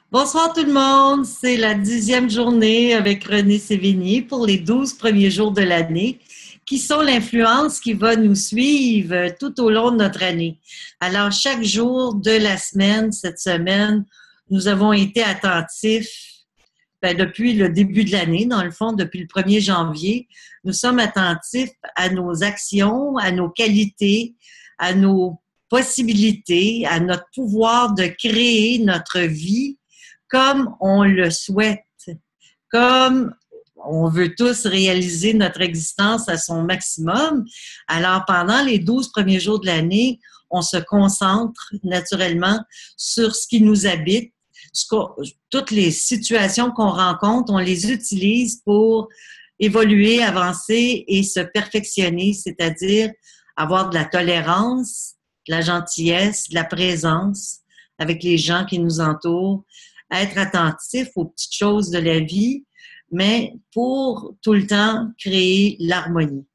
Bonsoir tout le monde, c'est la 10e journée avec René Sévigny pour les 12 premiers jours de l'année qui sont l'influence qui va nous suivre tout au long de notre année. Alors chaque jour de la semaine, cette semaine, nous avons été attentifs depuis le début de l'année, dans le fond, depuis le 1er janvier, nous sommes attentifs à nos actions, à nos qualités, à nos possibilités, à notre pouvoir de créer notre vie comme on le souhaite, comme on veut tous réaliser notre existence à son maximum. Alors, pendant les 12 premiers jours de l'année, on se concentre naturellement sur ce qui nous habite. Toutes les situations qu'on rencontre, on les utilise pour évoluer, avancer et se perfectionner, c'est-à-dire avoir de la tolérance, de la gentillesse, de la présence avec les gens qui nous entourent, être attentif aux petites choses de la vie, mais pour tout le temps créer l'harmonie.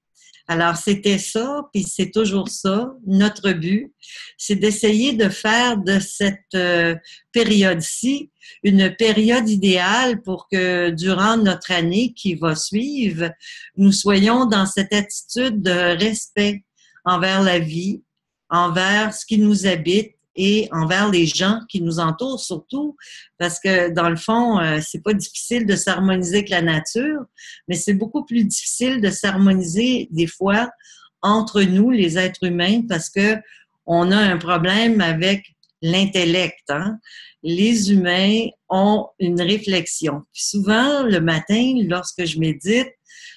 Alors, c'était ça, puis c'est toujours ça. Notre but, c'est d'essayer de faire de cette période-ci une période idéale pour que durant notre année qui va suivre, nous soyons dans cette attitude de respect envers la vie, envers ce qui nous habite et envers les gens qui nous entourent surtout, parce que dans le fond, c'est pas difficile de s'harmoniser avec la nature, mais c'est beaucoup plus difficile de s'harmoniser des fois entre nous, les êtres humains, parce que on a un problème avec l'intellect. Hein? Les humains ont une réflexion. Puis souvent, le matin, lorsque je médite,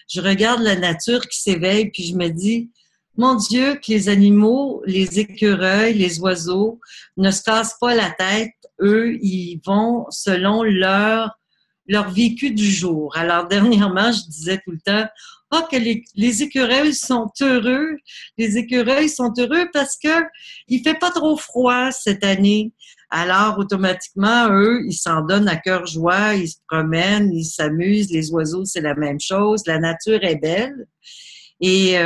je regarde la nature qui s'éveille, puis je me dis, mon Dieu, que les animaux, les écureuils, les oiseaux ne se cassent pas la tête. Eux, ils vont selon leur vécu du jour. Alors, dernièrement, je disais tout le temps, que les écureuils sont heureux. Les écureuils sont heureux parce que il fait pas trop froid cette année. Alors, automatiquement, eux, ils s'en donnent à cœur joie, ils se promènent, ils s'amusent. Les oiseaux, c'est la même chose. La nature est belle. Et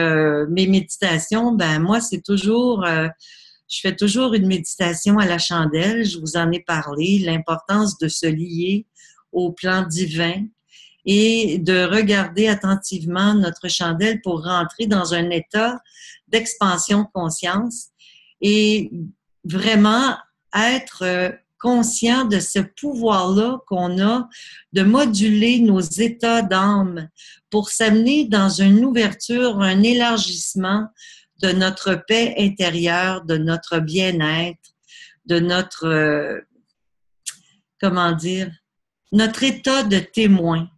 mes méditations, ben moi, c'est toujours, je fais toujours une méditation à la chandelle. Je vous en ai parlé, l'importance de se lier au plan divin et de regarder attentivement notre chandelle pour rentrer dans un état d'expansion de conscience et vraiment être conscient de ce pouvoir-là qu'on a de moduler nos états d'âme pour s'amener dans une ouverture, un élargissement de notre paix intérieure, de notre bien-être, de notre, comment dire, notre état de témoin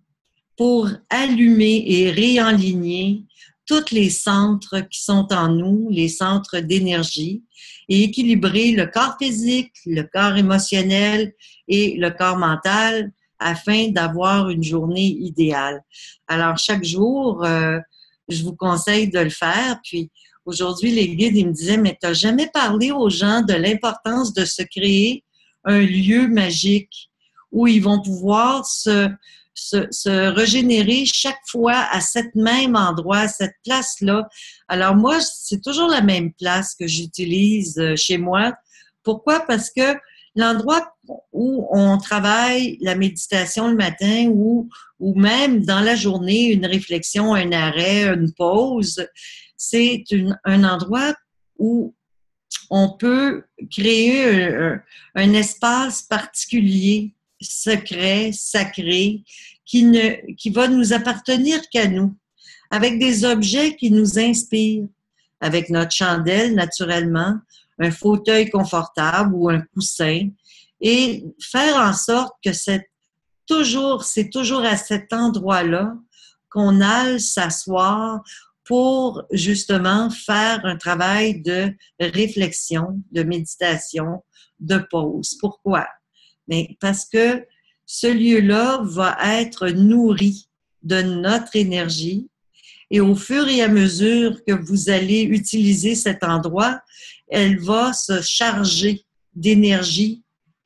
pour allumer et réaligner tous les centres qui sont en nous, les centres d'énergie, et équilibrer le corps physique, le corps émotionnel et le corps mental afin d'avoir une journée idéale. Alors, chaque jour, je vous conseille de le faire. Puis, aujourd'hui, les guides, ils me disaient, mais tu n'as jamais parlé aux gens de l'importance de se créer un lieu magique où ils vont pouvoir se régénérer chaque fois à cet même endroit, à cette place-là. Alors moi, c'est toujours la même place que j'utilise chez moi. Pourquoi? Parce que l'endroit où on travaille la méditation le matin ou même dans la journée, une réflexion, un arrêt, une pause, c'est un endroit où on peut créer un espace particulier, secret, sacré, qui va nous appartenir qu'à nous, avec des objets qui nous inspirent, avec notre chandelle, naturellement, un fauteuil confortable ou un coussin, et faire en sorte que c'est toujours à cet endroit-là qu'on aille s'asseoir pour justement faire un travail de réflexion, de méditation, de pause. Pourquoi? Mais parce que ce lieu-là va être nourri de notre énergie et au fur et à mesure que vous allez utiliser cet endroit, elle va se charger d'énergie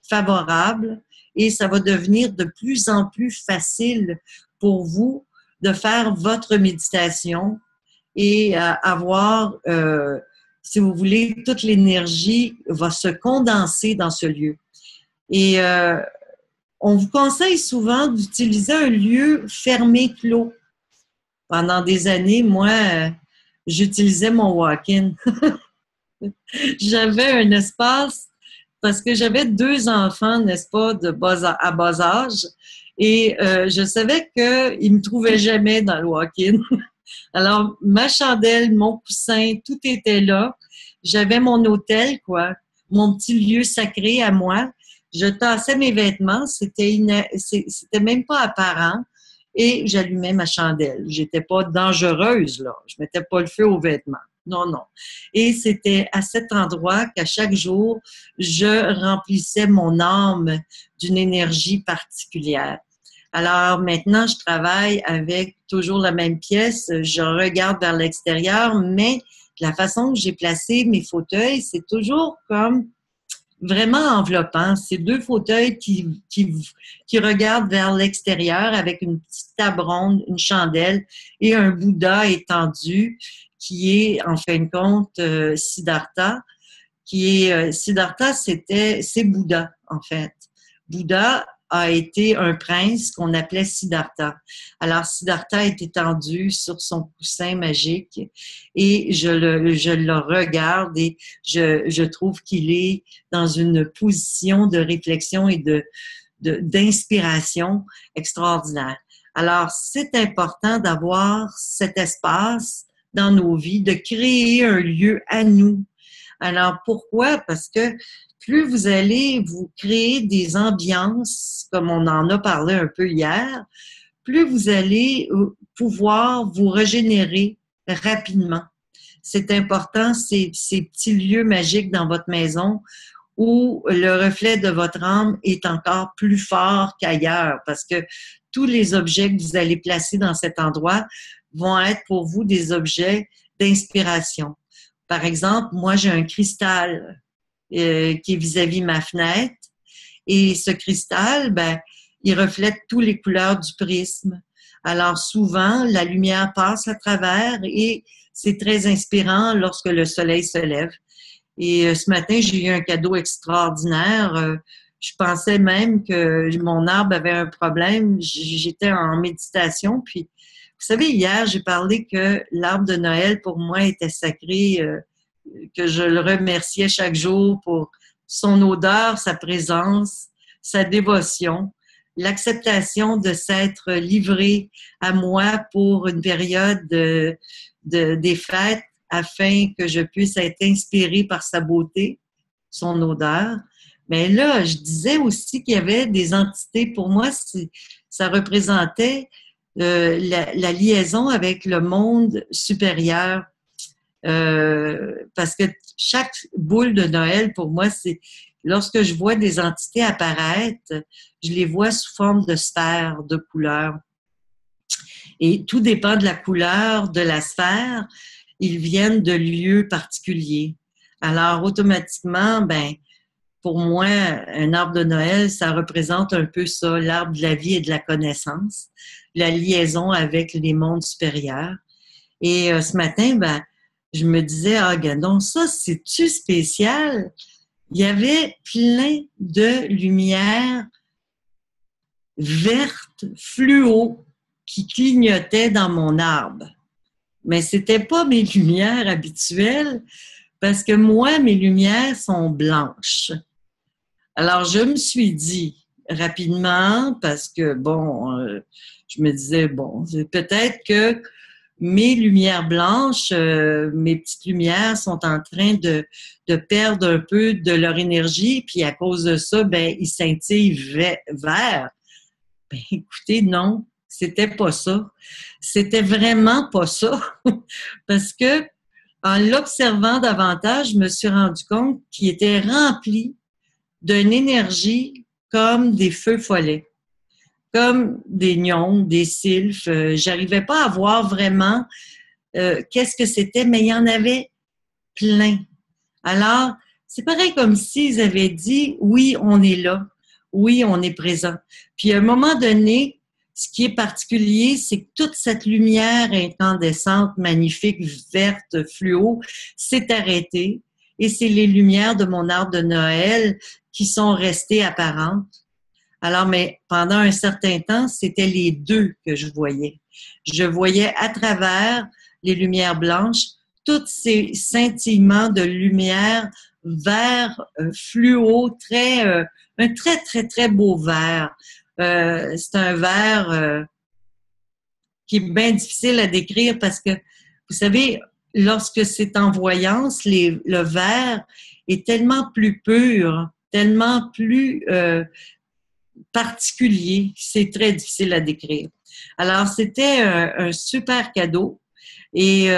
favorable et ça va devenir de plus en plus facile pour vous de faire votre méditation et avoir, si vous voulez, toute l'énergie va se condenser dans ce lieu. Et On vous conseille souvent d'utiliser un lieu fermé clos. Pendant des années, moi, j'utilisais mon walk-in. J'avais un espace parce que j'avais 2 enfants, n'est-ce pas, à bas âge. Et je savais qu'ils ne me trouvaient jamais dans le walk-in. Alors, ma chandelle, mon coussin, tout était là. J'avais mon hôtel, quoi, mon petit lieu sacré à moi. Je tassais mes vêtements, c'était même pas apparent. Et j'allumais ma chandelle. J'étais pas dangereuse, là. Je mettais pas le feu aux vêtements. Non, non. Et c'était à cet endroit qu'à chaque jour, je remplissais mon âme d'une énergie particulière. Alors maintenant, je travaille avec toujours la même pièce. Je regarde vers l'extérieur, mais la façon que j'ai placé mes fauteuils, c'est toujours comme vraiment enveloppant. C'est 2 fauteuils qui regardent vers l'extérieur avec une petite table ronde, une chandelle et un Bouddha étendu qui est, en fin de compte, Siddhartha. Siddhartha, c'est Bouddha, en fait. Bouddha a été un prince qu'on appelait Siddhartha. Alors, Siddhartha est étendu sur son coussin magique et je le regarde et je trouve qu'il est dans une position de réflexion et d'inspiration extraordinaire. Alors, c'est important d'avoir cet espace dans nos vies, de créer un lieu à nous. Alors, pourquoi? Parce que plus vous allez vous créer des ambiances, comme on en a parlé un peu hier, plus vous allez pouvoir vous régénérer rapidement. C'est important, ces petits lieux magiques dans votre maison où le reflet de votre âme est encore plus fort qu'ailleurs, parce que tous les objets que vous allez placer dans cet endroit vont être pour vous des objets d'inspiration. Par exemple, moi, j'ai un cristal qui est vis-à-vis ma fenêtre. Et ce cristal, ben, il reflète toutes les couleurs du prisme. Alors souvent, la lumière passe à travers et c'est très inspirant lorsque le soleil se lève. Et ce matin, j'ai eu un cadeau extraordinaire. Je pensais même que mon arbre avait un problème. J'étais en méditation. Puis, vous savez, hier, j'ai parlé que l'arbre de Noël, pour moi, était sacré, que je le remerciais chaque jour pour son odeur, sa présence, sa dévotion, l'acceptation de s'être livré à moi pour une période des fêtes afin que je puisse être inspirée par sa beauté, son odeur. Mais là, je disais aussi qu'il y avait des entités. Pour moi, ça représentait la liaison avec le monde supérieur. Parce que chaque boule de Noël, pour moi, c'est lorsque je vois des entités apparaître, je les vois sous forme de sphères, de couleurs. Et tout dépend de la couleur de la sphère. Ils viennent de lieux particuliers. Alors, automatiquement, ben, pour moi, un arbre de Noël, ça représente un peu ça, l'arbre de la vie et de la connaissance, la liaison avec les mondes supérieurs. Et ce matin, ben, je me disais, ah, gadon, ça, c'est-tu spécial? Il y avait plein de lumière verte, fluo, qui clignotaient dans mon arbre. Mais c'était pas mes lumières habituelles, parce que moi, mes lumières sont blanches. Alors, je me suis dit rapidement, parce que, bon, je me disais, bon, peut-être que mes lumières blanches, mes petites lumières sont en train de perdre un peu de leur énergie, puis à cause de ça, ben, ils scintillent vert. Ben, écoutez, non, c'était pas ça. C'était vraiment pas ça. Parce que, en l'observant davantage, je me suis rendu compte qu'il était rempli d'une énergie comme des feux follets, comme des gnons, des sylphes. J'arrivais pas à voir vraiment qu'est-ce que c'était, mais il y en avait plein. Alors, c'est pareil comme s'ils avaient dit, oui, on est là, oui, on est présent. Puis à un moment donné, ce qui est particulier, c'est que toute cette lumière incandescente, magnifique, verte, fluo, s'est arrêtée. Et c'est les lumières de mon arbre de Noël qui sont restées apparentes. Alors, mais pendant un certain temps, c'était les deux que je voyais. Je voyais à travers les lumières blanches tous ces scintillements de lumière vert fluo, un très, très, très beau vert. C'est un vert qui est bien difficile à décrire parce que, vous savez, lorsque c'est en voyance, le vert est tellement plus pur, tellement plus particulier, c'est très difficile à décrire. Alors, c'était un super cadeau. Et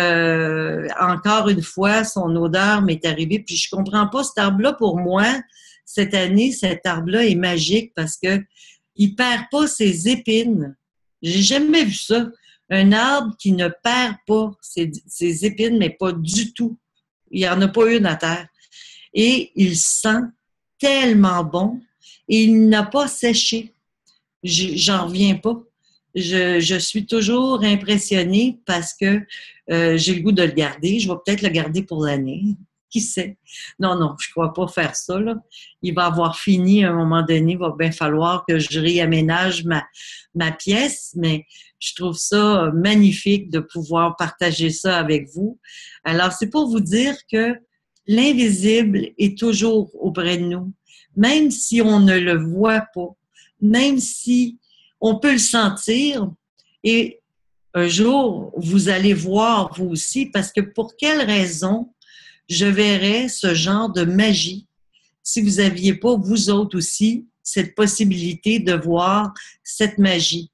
encore une fois, son odeur m'est arrivée. Puis je comprends pas cet arbre-là. Pour moi, cette année, cet arbre-là est magique parce que il perd pas ses épines. J'ai jamais vu ça. Un arbre qui ne perd pas ses épines, mais pas du tout. Il n'y en a pas une à terre. Et il sent tellement bon et il n'a pas séché. J'en reviens pas. Je suis toujours impressionnée parce que j'ai le goût de le garder. Je vais peut-être le garder pour l'année. Qui sait? Non, non, je ne crois pas faire ça, là. Il va avoir fini à un moment donné. Il va bien falloir que je réaménage ma pièce, mais je trouve ça magnifique de pouvoir partager ça avec vous. Alors, c'est pour vous dire que l'invisible est toujours auprès de nous, même si on ne le voit pas, même si on peut le sentir. Et un jour, vous allez voir vous aussi, parce que pour quelle raison je verrais ce genre de magie si vous n'aviez pas, vous autres aussi, cette possibilité de voir cette magie.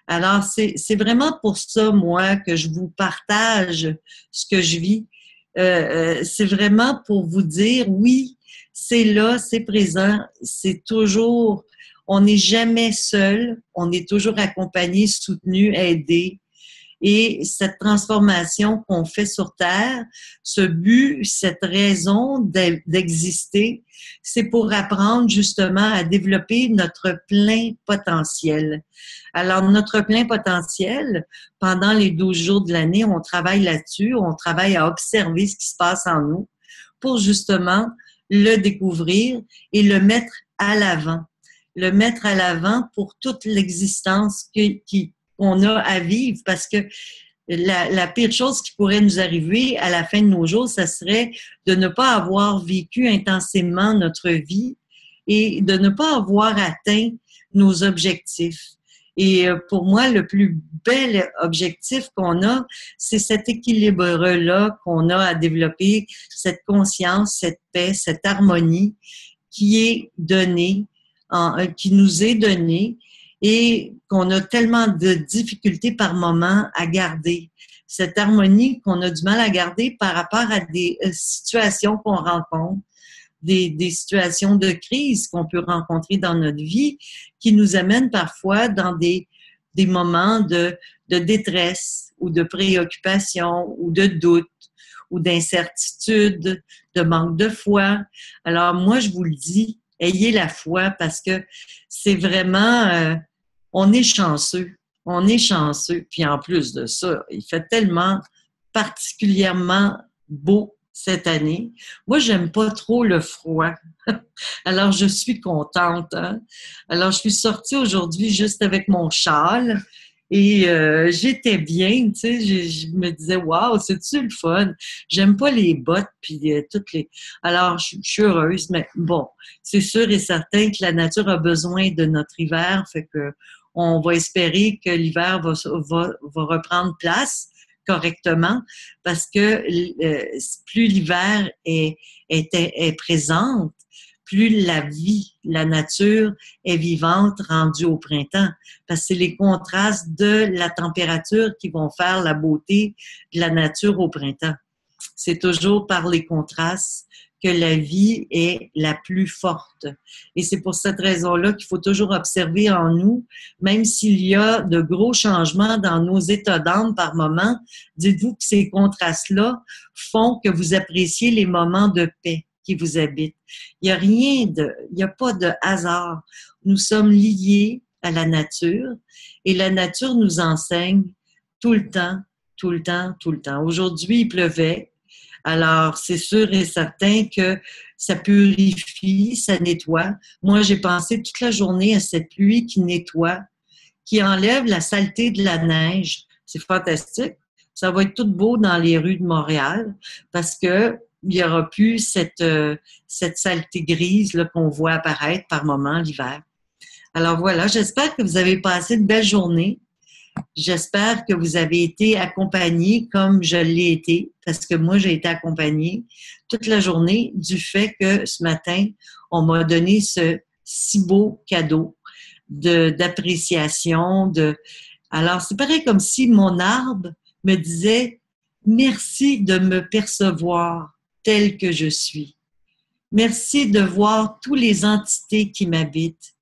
Alors, c'est vraiment pour ça, moi, que je vous partage ce que je vis. C'est vraiment pour vous dire, oui, c'est là, c'est présent, c'est toujours, on n'est jamais seul, on est toujours accompagné, soutenu, aidé. Et cette transformation qu'on fait sur Terre, ce but, cette raison d'exister, c'est pour apprendre justement à développer notre plein potentiel. Alors, notre plein potentiel, pendant les 12 jours de l'année, on travaille là-dessus, on travaille à observer ce qui se passe en nous pour justement le découvrir et le mettre à l'avant. Le mettre à l'avant pour toute l'existence qu'on a à vivre, parce que la pire chose qui pourrait nous arriver à la fin de nos jours, ça serait de ne pas avoir vécu intensément notre vie et de ne pas avoir atteint nos objectifs. Et pour moi, le plus bel objectif qu'on a, c'est cet équilibre-là qu'on a à développer, cette conscience, cette paix, cette harmonie qui est donnée, qui nous est donnée et qu'on a tellement de difficultés par moment à garder. Cette harmonie qu'on a du mal à garder par rapport à des situations qu'on rencontre, des situations de crise qu'on peut rencontrer dans notre vie, qui nous amènent parfois dans des moments de détresse ou de préoccupation ou de doute ou d'incertitude, de manque de foi. Alors moi, je vous le dis, ayez la foi parce que c'est vraiment, on est chanceux. On est chanceux. Puis en plus de ça, il fait tellement particulièrement beau cette année. Moi, j'aime pas trop le froid. Alors, je suis contente. Hein? Alors, je suis sortie aujourd'hui juste avec mon châle et j'étais bien, tu sais. Je me disais, waouh, c'est-tu le fun? J'aime pas les bottes puis toutes les. Alors, je suis heureuse, mais bon, c'est sûr et certain que la nature a besoin de notre hiver, fait que on va espérer que l'hiver va reprendre place correctement parce que plus l'hiver est présente, plus la vie, la nature est vivante rendue au printemps. Parce que c'est les contrastes de la température qui vont faire la beauté de la nature au printemps. C'est toujours par les contrastes que la vie est la plus forte. Et c'est pour cette raison-là qu'il faut toujours observer en nous, même s'il y a de gros changements dans nos états d'âme par moment, dites-vous que ces contrastes-là font que vous appréciez les moments de paix qui vous habitent. Il n'y a pas de hasard. Nous sommes liés à la nature et la nature nous enseigne tout le temps, tout le temps, tout le temps. Aujourd'hui, il pleuvait. Alors, c'est sûr et certain que ça purifie, ça nettoie. Moi, j'ai pensé toute la journée à cette pluie qui nettoie, qui enlève la saleté de la neige. C'est fantastique. Ça va être tout beau dans les rues de Montréal parce que il n'y aura plus cette saleté grise là, qu'on voit apparaître par moments l'hiver. Alors voilà, j'espère que vous avez passé une belle journée. J'espère que vous avez été accompagnés comme je l'ai été, parce que moi, j'ai été accompagnée toute la journée du fait que ce matin, on m'a donné ce si beau cadeau d'appréciation. Alors, c'est pareil comme si mon arbre me disait « Merci de me percevoir tel que je suis. Merci de voir toutes les entités qui m'habitent.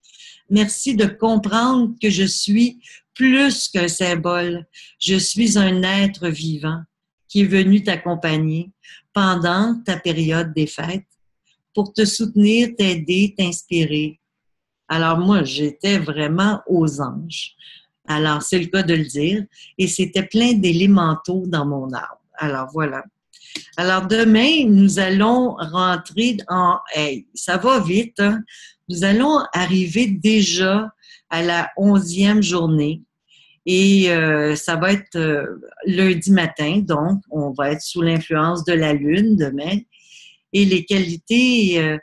Merci de comprendre que je suis plus qu'un symbole. Je suis un être vivant qui est venu t'accompagner pendant ta période des fêtes pour te soutenir, t'aider, t'inspirer. » Alors moi, j'étais vraiment aux anges. Alors, c'est le cas de le dire. Et c'était plein d'élémentaux dans mon arbre. Alors, voilà. Alors, demain, nous allons rentrer en... Hey, ça va vite, hein? Nous allons arriver déjà à la 11e journée. Et ça va être lundi matin, donc on va être sous l'influence de la Lune demain. Et les qualités,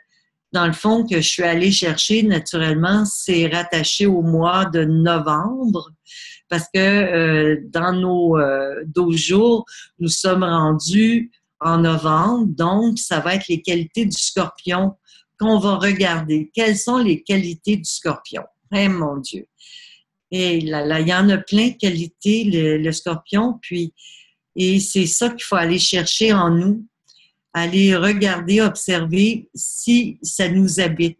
dans le fond, que je suis allée chercher, naturellement, c'est rattaché au mois de novembre, parce que dans nos 12 jours, nous sommes rendus en novembre, donc ça va être les qualités du Scorpion qu'on va regarder. Quelles sont les qualités du Scorpion? Eh mon Dieu! Et là, il y en a plein de qualités, le Scorpion, et c'est ça qu'il faut aller chercher en nous, aller regarder, observer si ça nous habite.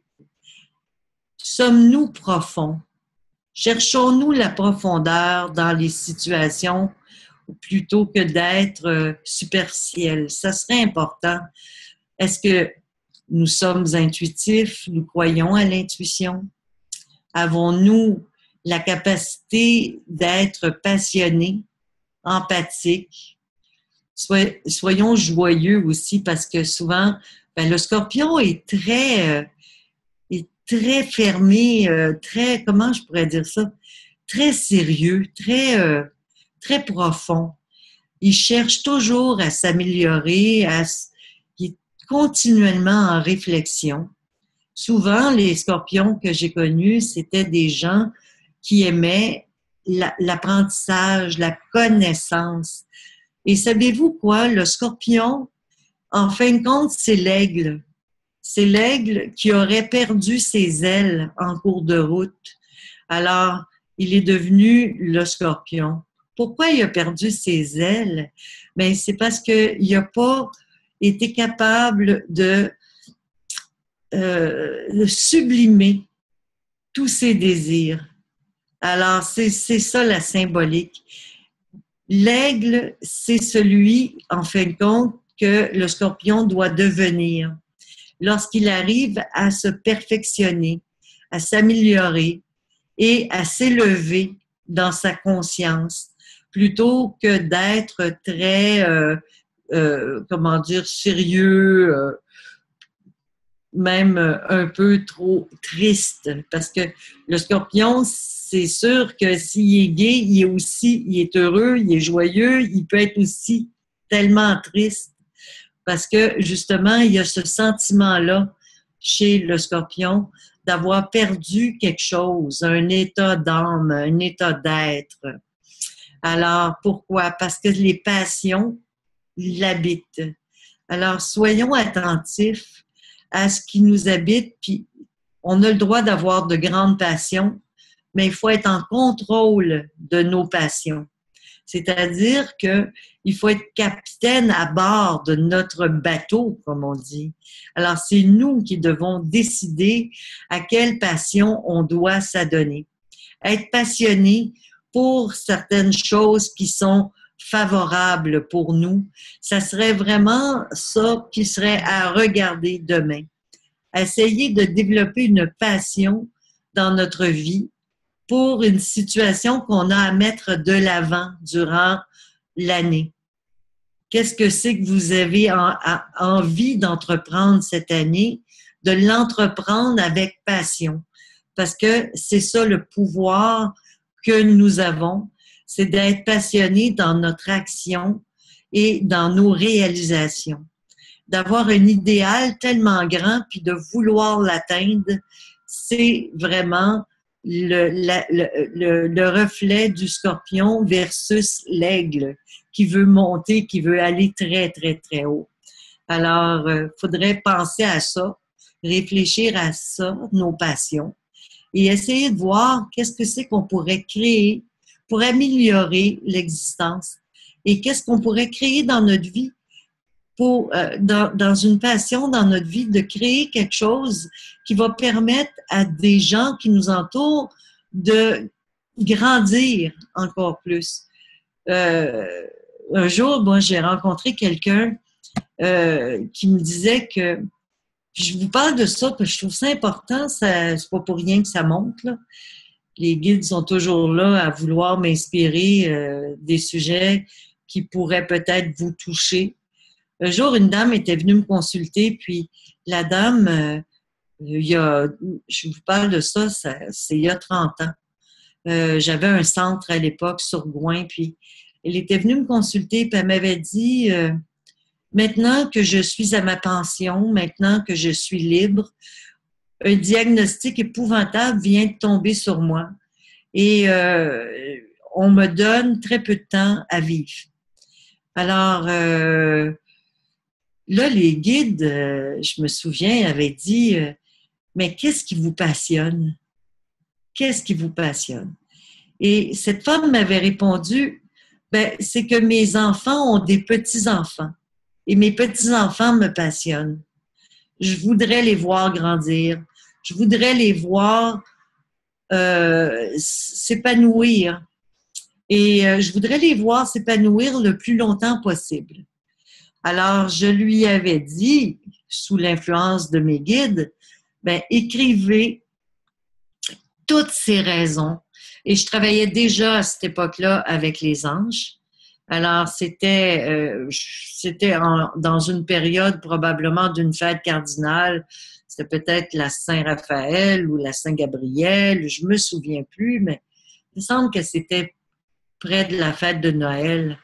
Sommes-nous profonds? Cherchons-nous la profondeur dans les situations plutôt que d'être superficiels? Ça serait important. Est-ce que nous sommes intuitifs? Nous croyons à l'intuition? Avons-nous la capacité d'être passionnés, empathiques? Soyons joyeux aussi parce que souvent, le Scorpion est très fermé, très, comment je pourrais dire ça, très sérieux, très profond. Il cherche toujours à s'améliorer, il est continuellement en réflexion. Souvent, les Scorpions que j'ai connus, c'était des gens qui aimaient l'apprentissage, la connaissance. Et savez-vous quoi? Le Scorpion, en fin de compte, c'est l'aigle. C'est l'aigle qui aurait perdu ses ailes en cours de route. Alors, il est devenu le Scorpion. Pourquoi il a perdu ses ailes? Bien, c'est parce qu'il n'a pas été capable de sublimer tous ses désirs. Alors, c'est ça la symbolique. L'aigle, c'est celui, en fin de compte, que le Scorpion doit devenir lorsqu'il arrive à se perfectionner, à s'améliorer et à s'élever dans sa conscience, plutôt que d'être très, comment dire, sérieux, même un peu trop triste, parce que le Scorpion, c'est sûr que s'il est gai, il est heureux, il est joyeux, il peut être aussi tellement triste, parce que justement, il y a ce sentiment-là chez le Scorpion d'avoir perdu quelque chose, un état d'âme, un état d'être. Alors, pourquoi? Parce que les passions l'habitent. Alors, soyons attentifs à ce qui nous habite, puis on a le droit d'avoir de grandes passions, mais il faut être en contrôle de nos passions. C'est-à-dire qu'il faut être capitaine à bord de notre bateau, comme on dit. Alors, c'est nous qui devons décider à quelle passion on doit s'adonner. Être passionné pour certaines choses qui sont favorables pour nous, ça serait vraiment ça qui serait à regarder demain. Essayer de développer une passion dans notre vie pour une situation qu'on a à mettre de l'avant durant l'année. qu'est-ce que c'est que vous avez envie d'entreprendre cette année, de l'entreprendre avec passion. Parce que c'est ça le pouvoir que nous avons, c'est d'être passionnés dans notre action et dans nos réalisations. D'avoir un idéal tellement grand puis de vouloir l'atteindre, c'est vraiment le reflet du scorpion versus l'aigle qui veut monter, qui veut aller très, très, très haut. Alors, faudrait penser à ça, réfléchir à ça, nos passions, et essayer de voir qu'est-ce que c'est qu'on pourrait créer pour améliorer l'existence et qu'est-ce qu'on pourrait créer dans notre vie pour, dans une passion dans notre vie, de créer quelque chose qui va permettre à des gens qui nous entourent de grandir encore plus. Un jour, moi, j'ai rencontré quelqu'un qui me disait que, je vous parle de ça, que je trouve ça important, c'est pas pour rien que ça monte, là. Les guides sont toujours là à vouloir m'inspirer des sujets qui pourraient peut-être vous toucher. Un jour, une dame était venue me consulter, puis la dame, je vous parle de ça, c'est il y a 30 ans. J'avais un centre à l'époque sur Gouin, puis elle était venue me consulter, puis elle m'avait dit, maintenant que je suis à ma pension, maintenant que je suis libre, un diagnostic épouvantable vient de tomber sur moi et on me donne très peu de temps à vivre. Alors, là, les guides, je me souviens, avaient dit mais qu'est-ce qui vous passionne? Qu'est-ce qui vous passionne? Et cette femme m'avait répondu, ben, c'est que mes enfants ont des petits-enfants et mes petits-enfants me passionnent. Je voudrais les voir grandir. Je voudrais les voir s'épanouir. Et je voudrais les voir s'épanouir le plus longtemps possible. Alors, je lui avais dit, sous l'influence de mes guides, ben, écrivez toutes ces raisons. Et je travaillais déjà à cette époque-là avec les anges. Alors, c'était dans une période probablement d'une fête cardinale. C'était peut-être la Saint-Raphaël ou la Saint-Gabriel. Je me souviens plus, mais il me semble que c'était près de la fête de Noël.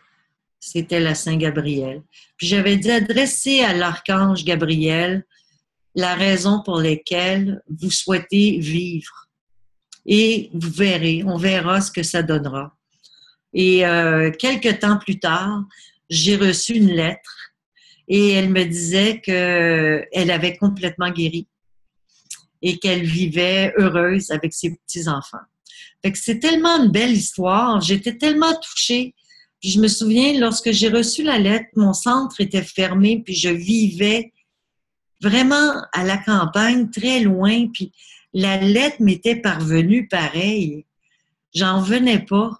C'était la Saint-Gabriel. Puis j'avais dit adresser à l'archange Gabriel la raison pour laquelle vous souhaitez vivre. Et vous verrez, on verra ce que ça donnera. Et quelques temps plus tard, j'ai reçu une lettre et elle me disait qu'elle avait complètement guéri et qu'elle vivait heureuse avec ses petits-enfants. Fait que c'est tellement une belle histoire. J'étais tellement touchée. Puis je me souviens, lorsque j'ai reçu la lettre, mon centre était fermé, puis je vivais vraiment à la campagne, très loin, puis la lettre m'était parvenue pareil. J'en revenais pas,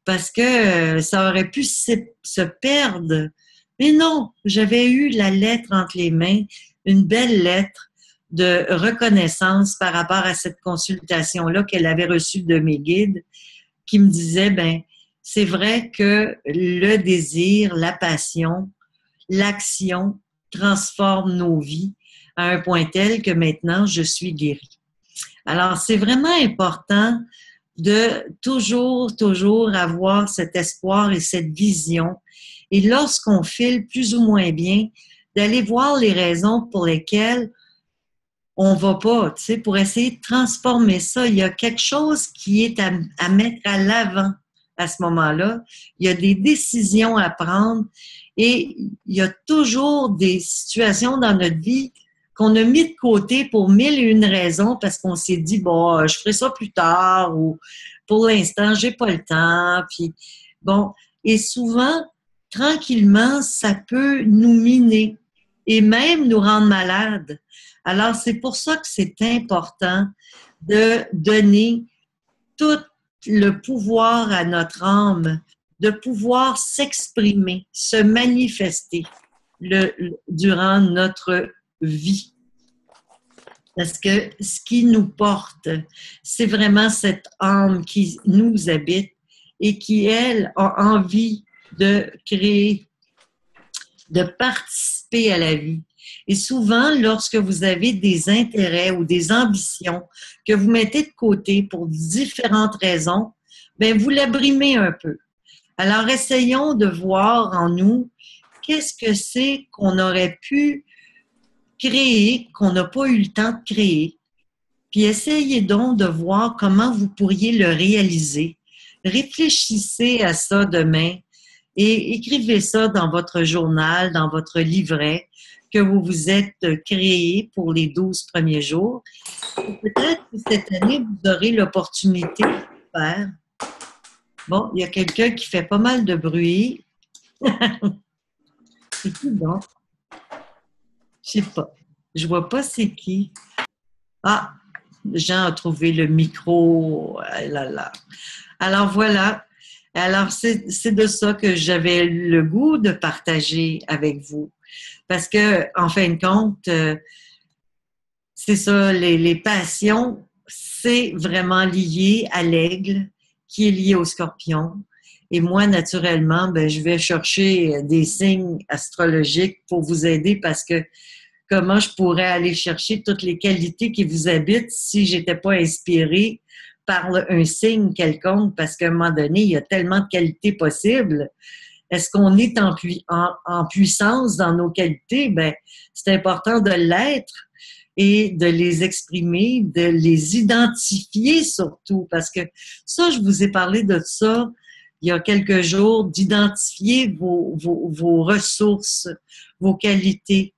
parce que ça aurait pu se perdre. Mais non, j'avais eu la lettre entre les mains, une belle lettre de reconnaissance par rapport à cette consultation-là qu'elle avait reçue de mes guides, qui me disait, ben, c'est vrai que le désir, la passion, l'action transforment nos vies à un point tel que maintenant je suis guérie. Alors, c'est vraiment important de toujours avoir cet espoir et cette vision. Et lorsqu'on file plus ou moins bien, d'aller voir les raisons pour lesquelles on va pas, tu sais, pour essayer de transformer ça. Il y a quelque chose qui est à mettre à l'avant à ce moment-là. Il y a des décisions à prendre et il y a toujours des situations dans notre vie qu'on a mis de côté pour mille et une raisons parce qu'on s'est dit, bon, je ferai ça plus tard ou pour l'instant, j'ai pas le temps. Puis, bon, et souvent, tranquillement, ça peut nous miner et même nous rendre malades. Alors, c'est pour ça que c'est important de donner tout le pouvoir à notre âme, de pouvoir s'exprimer, se manifester durant notre vie. Parce que ce qui nous porte, c'est vraiment cette âme qui nous habite et qui, elle, a envie de créer de participer à la vie. Et souvent, lorsque vous avez des intérêts ou des ambitions que vous mettez de côté pour différentes raisons, bien, vous l'abrimez un peu. Alors, essayons de voir en nous qu'est-ce que c'est qu'on aurait pu créer, qu'on n'a pas eu le temps de créer. Puis essayez donc de voir comment vous pourriez le réaliser. Réfléchissez à ça demain et écrivez ça dans votre journal, dans votre livret que vous vous êtes créé pour les 12 premiers jours. Et peut-être que cette année, vous aurez l'opportunité de le faire. Bon, il y a quelqu'un qui fait pas mal de bruit. C'est qui donc? Je sais pas. Je vois pas c'est qui. Ah, Jean a trouvé le micro. Ah là là. Alors voilà. Alors c'est de ça que j'avais le goût de partager avec vous. Parce que, en fin de compte, c'est ça, les passions, c'est vraiment lié à l'aigle, qui est lié au scorpion. Et moi, naturellement, ben, je vais chercher des signes astrologiques pour vous aider parce que comment je pourrais aller chercher toutes les qualités qui vous habitent si j'étais pas inspirée par un signe quelconque, parce qu'à un moment donné, il y a tellement de qualités possibles. Est-ce qu'on est en puissance dans nos qualités? Ben, c'est important de l'être et de les exprimer, de les identifier surtout, parce que ça, je vous ai parlé de ça il y a quelques jours, d'identifier vos ressources, vos qualités.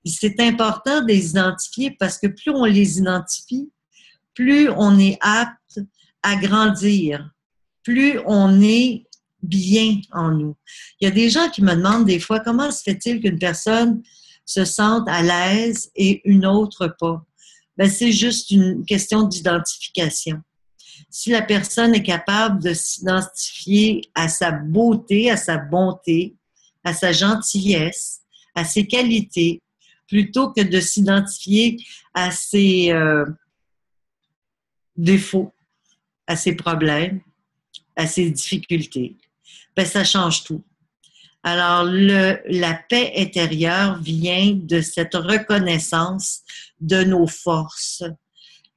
C'est important de les identifier parce que plus on les identifie, plus on est apte à grandir, plus on est bien en nous. Il y a des gens qui me demandent des fois comment se fait-il qu'une personne se sente à l'aise et une autre pas. Ben, c'est juste une question d'identification. Si la personne est capable de s'identifier à sa beauté, à sa bonté, à sa gentillesse, à ses qualités, plutôt que de s'identifier à ses défauts, à ses problèmes, à ses difficultés, ben ça change tout. Alors, la paix intérieure vient de cette reconnaissance de nos forces.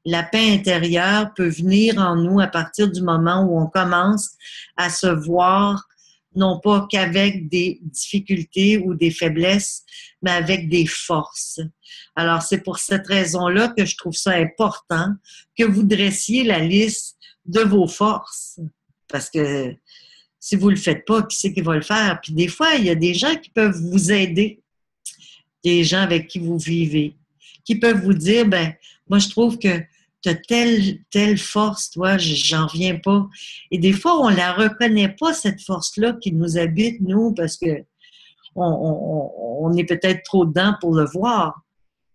La paix intérieure peut venir en nous à partir du moment où on commence à se voir non pas qu'avec des difficultés ou des faiblesses, mais avec des forces. Alors, c'est pour cette raison-là que je trouve ça important que vous dressiez la liste de vos forces. Parce que si vous le faites pas, qui c'est qui va le faire? Puis des fois, il y a des gens qui peuvent vous aider, des gens avec qui vous vivez, qui peuvent vous dire, ben, moi, je trouve que tu as telle force, toi, j'en viens pas. Et des fois, on la reconnaît pas, cette force-là qui nous habite, nous, parce que on est peut-être trop dedans pour le voir.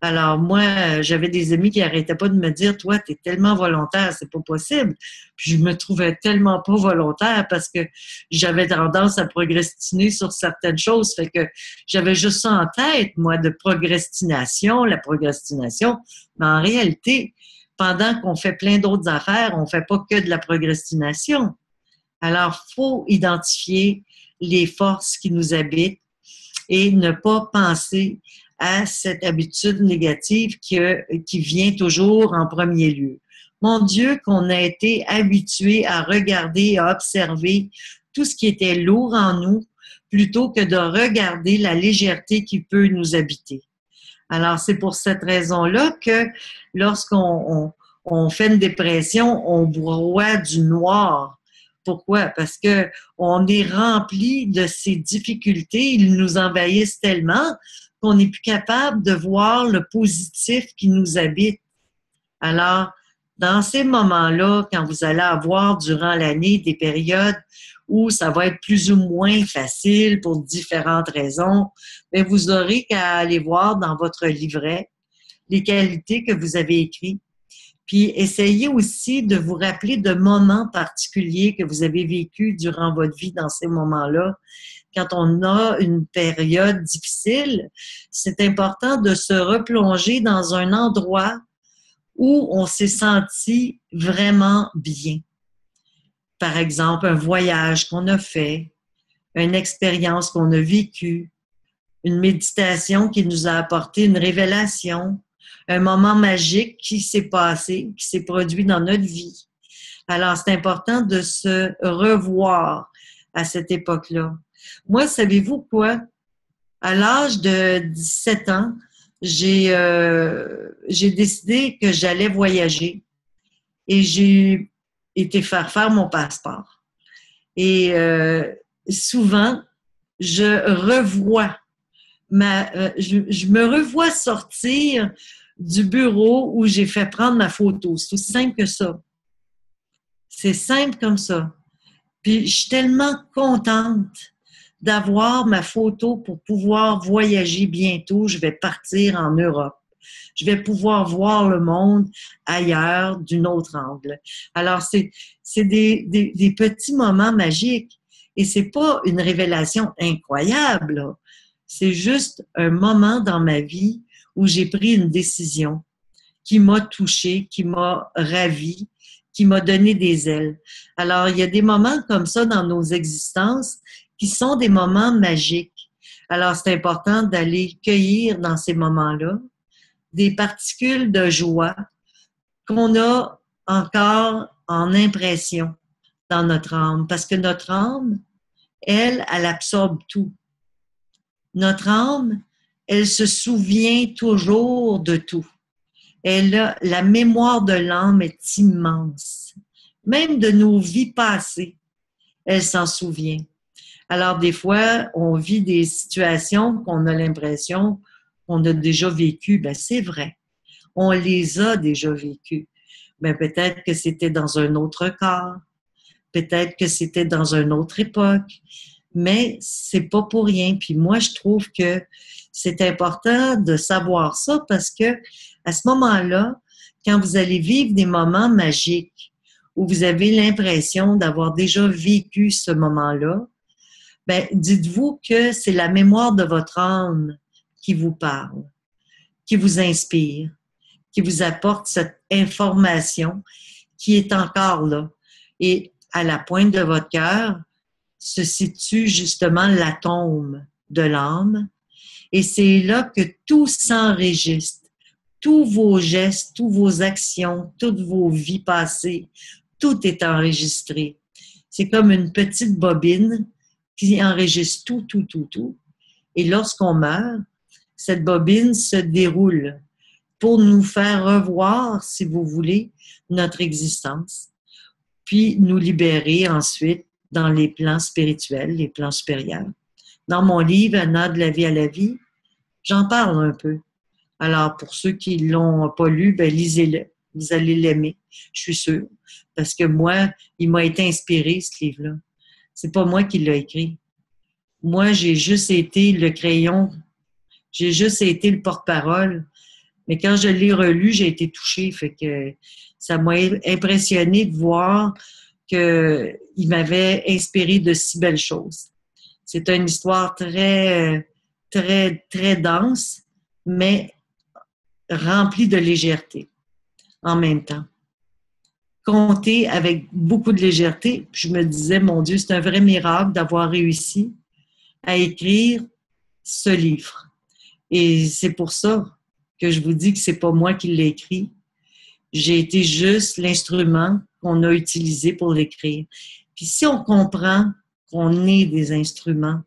Alors moi, j'avais des amis qui arrêtaient pas de me dire, toi, tu es tellement volontaire, c'est pas possible. Puis je me trouvais tellement pas volontaire parce que j'avais tendance à procrastiner sur certaines choses. Fait que j'avais juste ça en tête, moi, de procrastination, la procrastination. Mais en réalité, pendant qu'on fait plein d'autres affaires, on fait pas que de la procrastination. Alors, faut identifier les forces qui nous habitent et ne pas penser à cette habitude négative qui vient toujours en premier lieu. Mon Dieu, qu'on a été habitué à regarder, à observer tout ce qui était lourd en nous, plutôt que de regarder la légèreté qui peut nous habiter. Alors, c'est pour cette raison-là que lorsqu'on fait une dépression, on voit du noir. Pourquoi? Parce que on est rempli de ces difficultés, ils nous envahissent tellement qu'on n'est plus capable de voir le positif qui nous habite. Alors, dans ces moments-là, quand vous allez avoir durant l'année des périodes où ça va être plus ou moins facile pour différentes raisons, bien, vous aurez qu'à aller voir dans votre livret les qualités que vous avez écrites. Puis, essayez aussi de vous rappeler de moments particuliers que vous avez vécus durant votre vie dans ces moments-là. Quand on a une période difficile, c'est important de se replonger dans un endroit où on s'est senti vraiment bien. Par exemple, un voyage qu'on a fait, une expérience qu'on a vécue, une méditation qui nous a apporté une révélation, un moment magique qui s'est passé, qui s'est produit dans notre vie. Alors, c'est important de se revoir à cette époque-là. Moi, savez-vous quoi? À l'âge de 17 ans, j'ai décidé que j'allais voyager et j'ai été faire mon passeport. Et souvent, je me revois sortir du bureau où j'ai fait prendre ma photo. C'est aussi simple que ça. C'est simple comme ça. Puis, je suis tellement contente d'avoir ma photo pour pouvoir voyager bientôt. Je vais partir en Europe. Je vais pouvoir voir le monde ailleurs, d'un autre angle. Alors, c'est des petits moments magiques. Et c'est pas une révélation incroyable, là. C'est juste un moment dans ma vie où j'ai pris une décision qui m'a touchée, qui m'a ravie, qui m'a donné des ailes. Alors, il y a des moments comme ça dans nos existences qui sont des moments magiques. Alors, c'est important d'aller cueillir dans ces moments-là des particules de joie qu'on a encore en impression dans notre âme. Parce que notre âme, elle absorbe tout. Notre âme, elle se souvient toujours de tout. La mémoire de l'âme est immense. Même de nos vies passées, elle s'en souvient. Alors, des fois, on vit des situations qu'on a l'impression qu'on a déjà vécues. Ben, c'est vrai. On les a déjà vécues. Ben, peut-être que c'était dans un autre corps. Peut-être que c'était dans une autre époque. Mais c'est pas pour rien. Puis moi, je trouve que c'est important de savoir ça parce que à ce moment-là, quand vous allez vivre des moments magiques où vous avez l'impression d'avoir déjà vécu ce moment-là, ben, dites-vous que c'est la mémoire de votre âme qui vous parle, qui vous inspire, qui vous apporte cette information qui est encore là. Et à la pointe de votre cœur se situe justement l'atome de l'âme. Et c'est là que tout s'enregistre. Tous vos gestes, toutes vos actions, toutes vos vies passées, tout est enregistré. C'est comme une petite bobine qui enregistre tout. Et lorsqu'on meurt, cette bobine se déroule pour nous faire revoir, si vous voulez, notre existence, puis nous libérer ensuite dans les plans spirituels, les plans supérieurs. Dans mon livre « Anna de la vie à la vie », j'en parle un peu. Alors, pour ceux qui ne l'ont pas lu, ben lisez-le. Vous allez l'aimer, je suis sûre. Parce que moi, il m'a été inspiré, ce livre-là. C'est pas moi qui l'ai écrit. Moi, j'ai juste été le crayon. J'ai juste été le porte-parole. Mais quand je l'ai relu, j'ai été touchée. Fait que ça m'a impressionné de voir qu'il m'avait inspiré de si belles choses. C'est une histoire très dense, mais remplie de légèreté en même temps. Compter avec beaucoup de légèreté. Puis je me disais, mon Dieu, c'est un vrai miracle d'avoir réussi à écrire ce livre. Et c'est pour ça que je vous dis que c'est pas moi qui l'ai écrit. J'ai été juste l'instrument qu'on a utilisé pour l'écrire. Puis si on comprend qu'on est des instruments,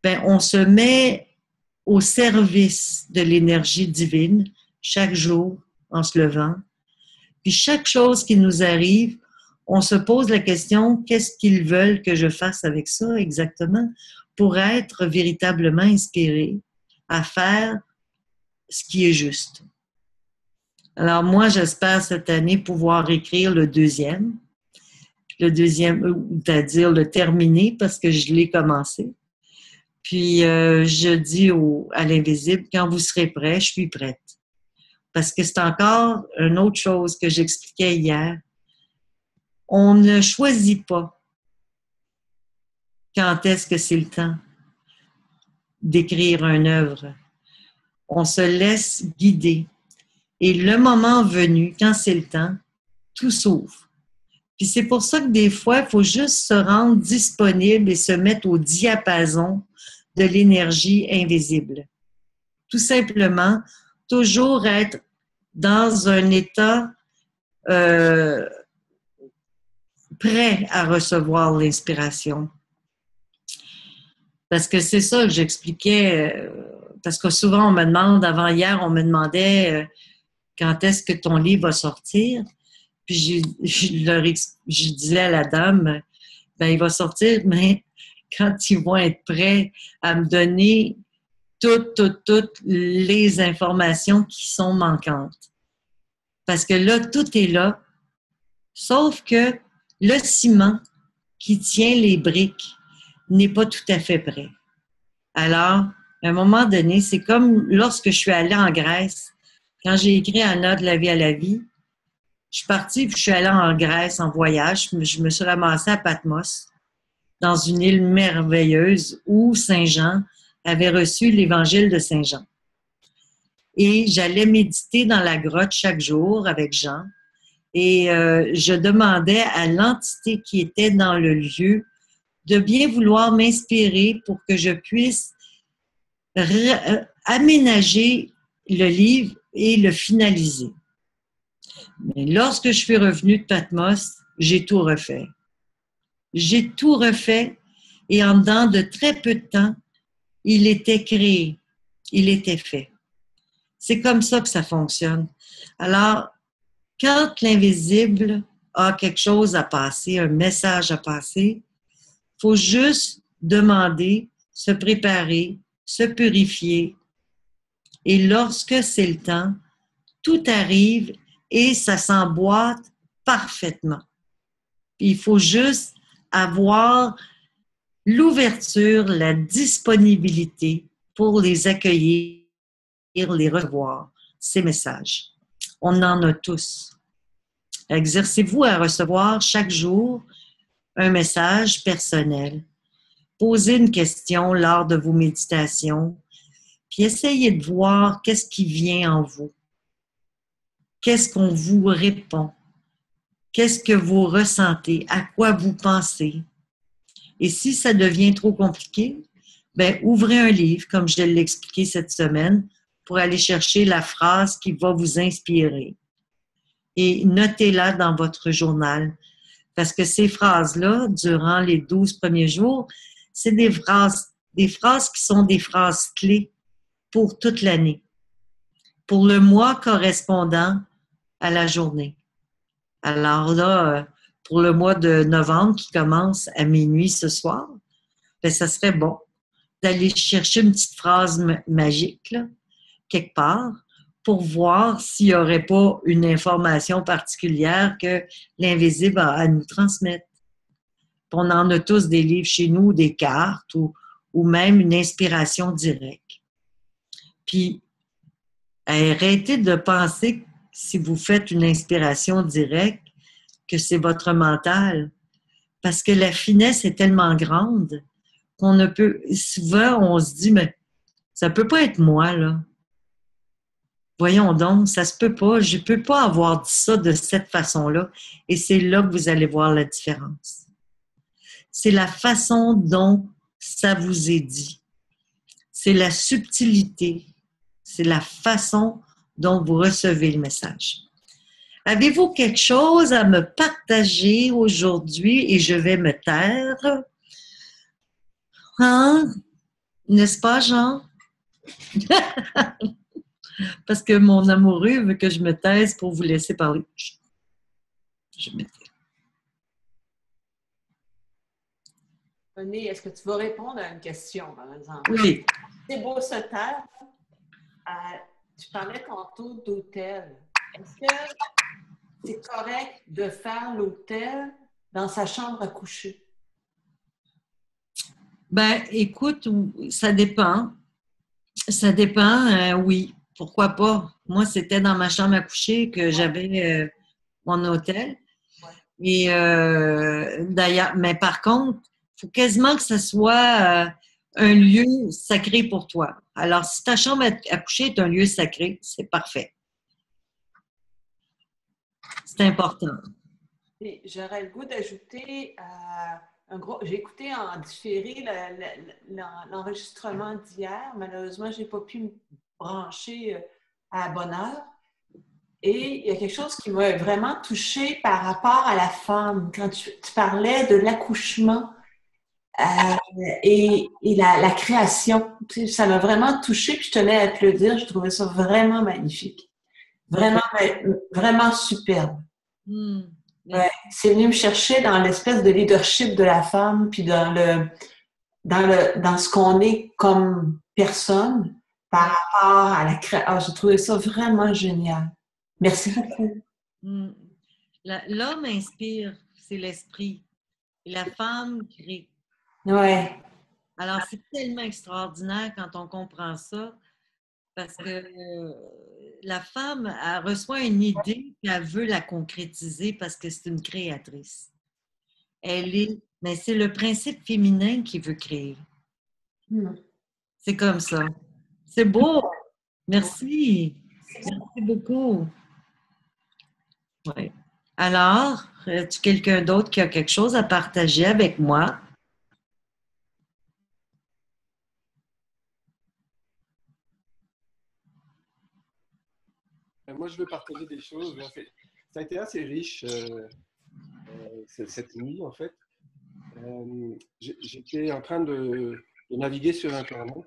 ben on se met au service de l'énergie divine chaque jour en se levant. Puis chaque chose qui nous arrive, on se pose la question, qu'est-ce qu'ils veulent que je fasse avec ça exactement pour être véritablement inspiré à faire ce qui est juste. Alors moi, j'espère cette année pouvoir écrire le deuxième, c'est-à-dire le terminer parce que je l'ai commencé. Puis je dis à l'invisible, quand vous serez prêt, je suis prête. Parce que c'est encore une autre chose que j'expliquais hier. On ne choisit pas quand est-ce que c'est le temps d'écrire une œuvre. On se laisse guider. Et le moment venu, quand c'est le temps, tout s'ouvre. Puis c'est pour ça que des fois, il faut juste se rendre disponible et se mettre au diapason de l'énergie invisible. Tout simplement, toujours être dans un état prêt à recevoir l'inspiration. Parce que c'est ça que j'expliquais, parce que souvent on me demande, avant hier, on me demandait quand est-ce que ton livre va sortir. Puis je disais à la dame, ben il va sortir, mais quand ils vont être prêts à me donner toutes les informations qui sont manquantes. Parce que là, tout est là, sauf que le ciment qui tient les briques n'est pas tout à fait prêt. Alors, à un moment donné, c'est comme lorsque je suis allée en Grèce, quand j'ai écrit Anna de la vie à la vie, je suis partie puis je suis allée en Grèce en voyage. Je me suis ramassée à Patmos, dans une île merveilleuse où Saint Jean avait reçu l'évangile de Saint Jean. Et j'allais méditer dans la grotte chaque jour avec Jean. Et je demandais à l'entité qui était dans le lieu de bien vouloir m'inspirer pour que je puisse aménager le livre et le finaliser. Mais lorsque je suis revenue de Patmos, j'ai tout refait. J'ai tout refait et en dedans de très peu de temps, il était créé, il était fait. C'est comme ça que ça fonctionne. Alors, quand l'invisible a quelque chose à passer, un message à passer, il faut juste demander, se préparer, se purifier. Et lorsque c'est le temps, tout arrive et ça s'emboîte parfaitement. Il faut juste avoir l'ouverture, la disponibilité pour les accueillir, les recevoir, ces messages. On en a tous. Exercez-vous à recevoir chaque jour un message personnel. Posez une question lors de vos méditations, puis essayez de voir qu'est-ce qui vient en vous. Qu'est-ce qu'on vous répond? Qu'est-ce que vous ressentez? À quoi vous pensez? Et si ça devient trop compliqué, ben ouvrez un livre, comme je l'ai expliqué cette semaine, pour aller chercher la phrase qui va vous inspirer. Et notez-la dans votre journal. Parce que ces phrases-là, durant les 12 premiers jours, c'est des phrases qui sont des phrases clés pour toute l'année, pour le mois correspondant à la journée. Alors là, pour le mois de novembre qui commence à minuit ce soir, ben ça serait bon d'aller chercher une petite phrase magique, là, quelque part, pour voir s'il n'y aurait pas une information particulière que l'invisible a à nous transmettre. On en a tous des livres chez nous, des cartes ou même une inspiration directe. Puis, arrêtez de penser que si vous faites une inspiration directe, que c'est votre mental. Parce que la finesse est tellement grande qu'on ne peut... Souvent, on se dit, mais ça peut pas être moi, là. Voyons donc, ça se peut pas. Je peux pas avoir dit ça de cette façon-là. Et c'est là que vous allez voir la différence. C'est la façon dont ça vous est dit. C'est la subtilité. C'est la façon dont vous recevez le message. Avez-vous quelque chose à me partager aujourd'hui et je vais me taire? Hein? N'est-ce pas, Jean? Parce que mon amoureux veut que je me taise pour vous laisser parler. Je me tais. René, est-ce que tu vas répondre à une question, par exemple? Oui. C'est beau se taire. Tu parlais tantôt d'hôtel. Est-ce que c'est correct de faire l'hôtel dans sa chambre à coucher? Ben, écoute, ça dépend. Ça dépend, oui. Pourquoi pas? Moi, c'était dans ma chambre à coucher que j'avais mon hôtel. Ouais. Et d'ailleurs, mais par contre, il faut quasiment que ce soit un lieu sacré pour toi. Alors, si ta chambre à coucher est un lieu sacré, c'est parfait. C'est important. Et j'aurais le goût d'ajouter J'ai écouté en différé l'enregistrement d'hier. Malheureusement, je n'ai pas pu me brancher à la bonne heure. Et il y a quelque chose qui m'a vraiment touchée par rapport à la femme. Quand tu parlais de l'accouchement et la création, tu sais, ça m'a vraiment touchée, puis je tenais à te le dire. Je trouvais ça vraiment magnifique. Vraiment, vraiment superbe. Ouais, c'est venu me chercher dans l'espèce de leadership de la femme, puis dans ce qu'on est comme personne par rapport à la création. J'ai trouvé ça vraiment génial. Merci beaucoup. L'homme inspire, c'est l'esprit. Et la femme crée. Ouais. Alors, c'est tellement extraordinaire quand on comprend ça, parce que la femme, elle reçoit une idée et elle veut la concrétiser parce que c'est une créatrice. Mais c'est le principe féminin qui veut créer. C'est comme ça. C'est beau. Merci. Merci beaucoup. Ouais. Alors, as-tu quelqu'un d'autre qui a quelque chose à partager avec moi? Moi, je veux partager des choses. Ça a été assez riche cette nuit, en fait. J'étais en train de naviguer sur Internet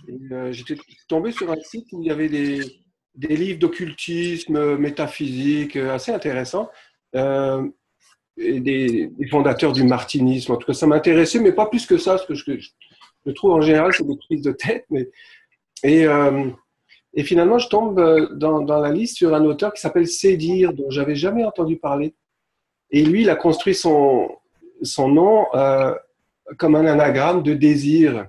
et j'étais tombé sur un site où il y avait des livres d'occultisme, métaphysique, assez intéressants, et des fondateurs du martinisme. En tout cas, ça m'intéressait, mais pas plus que ça, parce que je trouve en général, c'est des prises de tête. Et finalement, je tombe dans la liste sur un auteur qui s'appelle Sédir, dont j'avais jamais entendu parler. Et lui, il a construit son nom comme un anagramme de désir.